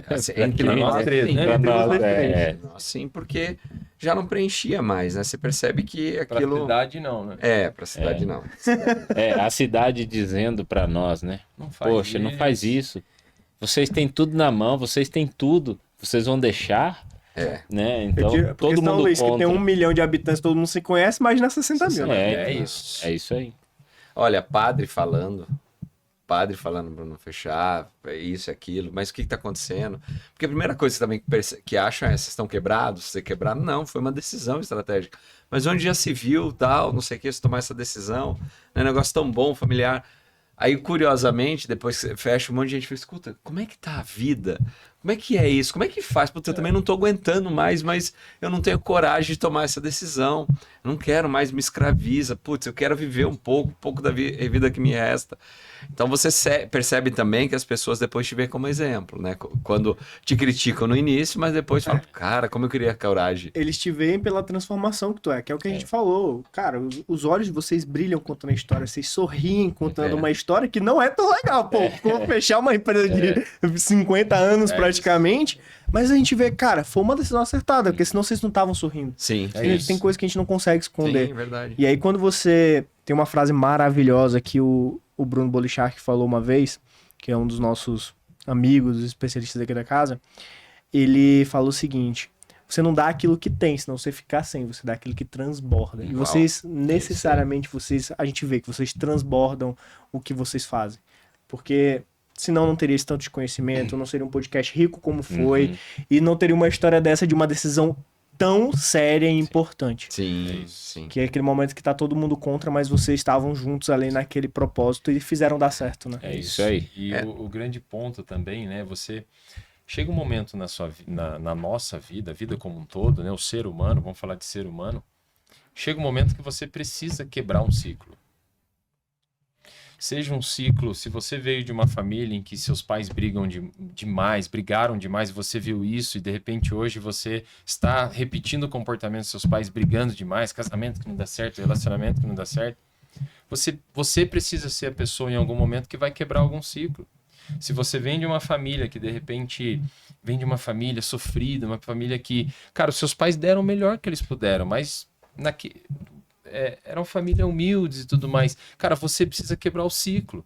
Assim, Pra entre cliente, nós três, né? pra Entre nós, vocês Sim, porque já não preenchia mais, né? Você percebe que Pra aquilo... cidade, não, né? Pra cidade não. a cidade dizendo pra nós, né? Não faz Poxa, não isso. faz isso. Vocês têm tudo na mão, vocês têm tudo. Vocês vão deixar? Né? Então, Porque todo senão, mundo Luiz, que contra. tem 1 milhão de habitantes, todo mundo se conhece, imagina 60 mil. Né? É isso. É isso aí. Olha, padre falando para não fechar, isso e aquilo, mas o que está acontecendo? Porque a primeira coisa também que acham é, vocês estão quebrados, você quebrado, não, foi uma decisão estratégica. Mas onde já se viu, tal, não sei o que, você tomar essa decisão, é um negócio tão bom, familiar. Aí, curiosamente, depois que fecha, um monte de gente fala, escuta, como é que tá a vida? Como é que é isso? Como é que faz? Porque eu também não tô aguentando mais, mas eu não tenho coragem de tomar essa decisão. Eu não quero mais me escraviza. Putz, eu quero viver um pouco da vida que me resta. Então você percebe também que as pessoas depois te veem como exemplo, né? Quando te criticam no início, mas depois falam, cara, como eu queria coragem. Eles te veem pela transformação que tu é, que é o que a gente falou. Cara, os olhos de vocês brilham contando a história, vocês sorriem contando uma história que não é tão legal, pô. Como fechar uma empresa de 50 anos praticamente, mas a gente vê, cara, foi uma decisão acertada, porque senão vocês não estavam sorrindo. Sim, Tem coisa que a gente não consegue esconder. Sim, verdade. E aí, quando você tem uma frase maravilhosa que o Bruno Bolichark falou uma vez, que é um dos nossos amigos, especialistas aqui da casa, ele falou o seguinte: você não dá aquilo que tem, senão você fica sem, você dá aquilo que transborda. E vocês, necessariamente, a gente vê que vocês transbordam o que vocês fazem. Porque senão não teria esse tanto de conhecimento, não seria um podcast rico como foi, e não teria uma história dessa de uma decisão tão séria e importante. Sim, sim. Que é aquele momento que tá todo mundo contra, mas vocês estavam juntos ali naquele propósito e fizeram dar certo, né? É isso aí. E o grande ponto também, né? Você chega um momento na nossa vida, a vida como um todo, né? O ser humano, vamos falar de ser humano, chega um momento que você precisa quebrar um ciclo. Seja um ciclo, se você veio de uma família em que seus pais brigaram demais, você viu isso e de repente hoje você está repetindo o comportamento dos seus pais, brigando demais, casamento que não dá certo, relacionamento que não dá certo, você precisa ser a pessoa em algum momento que vai quebrar algum ciclo. Se você vem de uma família que de repente vem de uma família sofrida, uma família que, cara, os seus pais deram o melhor que eles puderam, mas eram famílias humildes e tudo mais. Cara, você precisa quebrar o ciclo.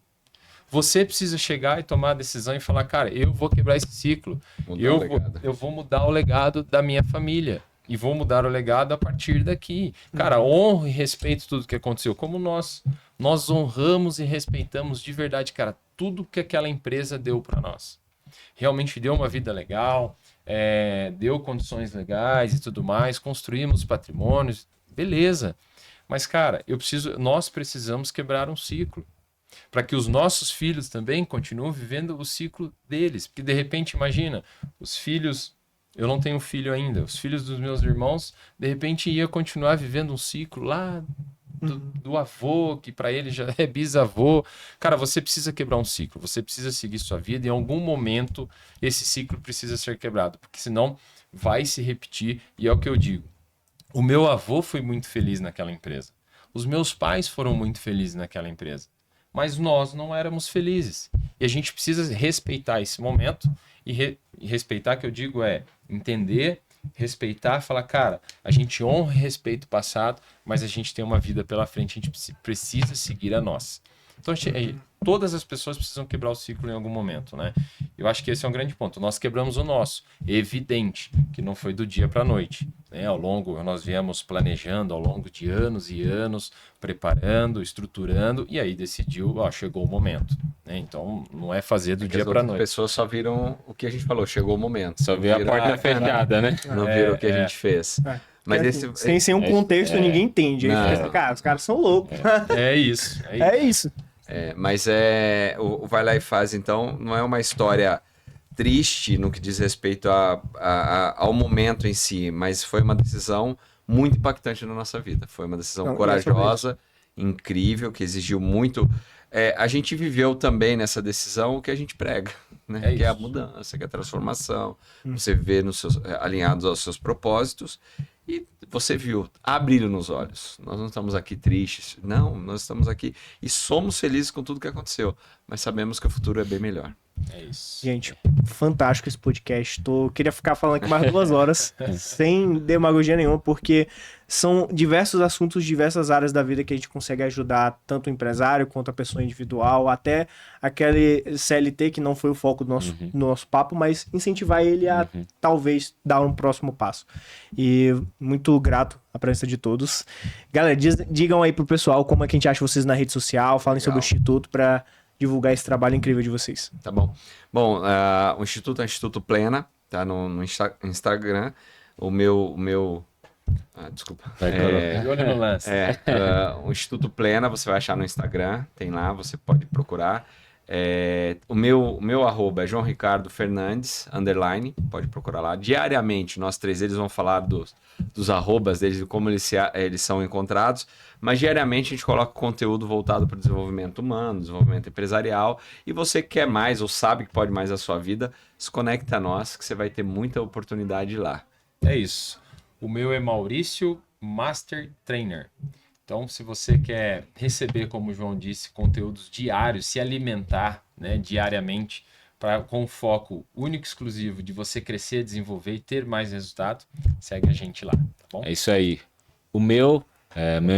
Você precisa chegar e tomar a decisão e falar, cara, eu vou quebrar esse ciclo. Eu vou mudar o legado da minha família. E vou mudar o legado a partir daqui. Cara, honro e respeito tudo que aconteceu. Como nós honramos e respeitamos de verdade, cara, tudo que aquela empresa deu para nós. Realmente deu uma vida legal, deu condições legais e tudo mais, construímos patrimônios, beleza. Mas, cara, nós precisamos quebrar um ciclo. para que os nossos filhos também continuem vivendo o ciclo deles. Porque de repente, imagina, os filhos, eu não tenho filho ainda, os filhos dos meus irmãos, de repente ia continuar vivendo um ciclo lá do avô, que para ele já é bisavô. Cara, você precisa quebrar um ciclo, você precisa seguir sua vida, em algum momento esse ciclo precisa ser quebrado, porque senão vai se repetir, e é o que eu digo. O meu avô foi muito feliz naquela empresa. Os meus pais foram muito felizes naquela empresa. Mas nós não éramos felizes. E a gente precisa respeitar esse momento. E respeitar, que eu digo, é entender, respeitar, falar, cara, a gente honra e respeita o passado, mas a gente tem uma vida pela frente, a gente precisa seguir a nossa. Então, todas as pessoas precisam quebrar o ciclo em algum momento, né? Eu acho que esse é um grande ponto. Nós quebramos o nosso. Evidente que não foi do dia para a noite, né? Nós viemos planejando ao longo de anos e anos, preparando, estruturando, e aí decidiu, chegou o momento, né? Então, não é fazer do dia para a noite. As pessoas só viram o que a gente falou, chegou o momento. Só viu a porta fechada, né? Não viram o que a gente fez. Mas sem um contexto, ninguém entende. Aí fica, cara, os caras são loucos. É isso. É isso. Mas o Vai Lá e Faz, então, não é uma história triste no que diz respeito ao momento em si, mas foi uma decisão muito impactante na nossa vida. Foi uma decisão corajosa, incrível, que exigiu muito. A gente viveu também nessa decisão o que a gente prega, né? Que é a mudança, que é a transformação. Você vê alinhados aos seus propósitos. E você viu, há brilho nos olhos. Nós não estamos aqui tristes. Não, nós estamos aqui e somos felizes com tudo que aconteceu. Mas sabemos que o futuro é bem melhor. É isso. Gente, fantástico esse podcast. Queria ficar falando aqui mais 2 horas, sem demagogia nenhuma, porque são diversos assuntos, diversas áreas da vida que a gente consegue ajudar tanto o empresário quanto a pessoa individual, até aquele CLT que não foi o foco do nosso papo, mas incentivar ele a talvez dar um próximo passo. E muito grato à presença de todos. Galera, digam aí pro pessoal como é que a gente acha vocês na rede social, falem sobre o Instituto para divulgar esse trabalho incrível de vocês. Tá bom. Bom, o Instituto é o Instituto Plena, tá no Instagram. O meu desculpa. Olha no lance. O Instituto Plena, você vai achar no Instagram, tem lá, você pode procurar. O meu arroba é João Ricardo Fernandes, _, pode procurar lá. Diariamente, nós 3, eles vão falar dos arrobas deles, de como eles são encontrados, mas diariamente a gente coloca conteúdo voltado para o desenvolvimento humano, desenvolvimento empresarial, e você quer mais ou sabe que pode mais a sua vida, se conecta a nós, que você vai ter muita oportunidade lá. É isso. O meu é Maurício Master Trainer. Então, se você quer receber, como o João disse, conteúdos diários, se alimentar, né, diariamente, com foco único e exclusivo de você crescer, desenvolver e ter mais resultado, segue a gente lá, tá bom? É isso aí. O meu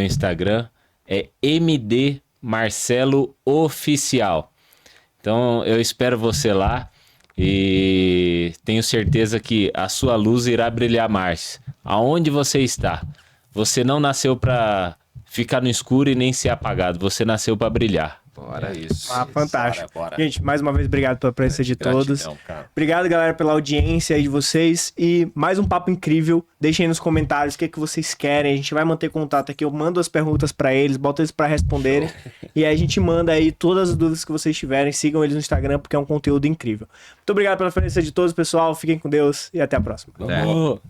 Instagram é MD Marcelo Oficial. Então, eu espero você lá e tenho certeza que a sua luz irá brilhar mais. Aonde você está? Você não nasceu para ficar no escuro e nem ser apagado. Você nasceu para brilhar. Bora. Isso. Fantástico. Bora. Gente, mais uma vez, obrigado pela presença de todos. Cara. Obrigado, galera, pela audiência aí de vocês. E mais um papo incrível. Deixem aí nos comentários o que vocês querem. A gente vai manter contato aqui. Eu mando as perguntas pra eles, boto eles pra responderem. E aí a gente manda aí todas as dúvidas que vocês tiverem. Sigam eles no Instagram, porque é um conteúdo incrível. Muito obrigado pela presença de todos, pessoal. Fiquem com Deus e até a próxima. Vamos.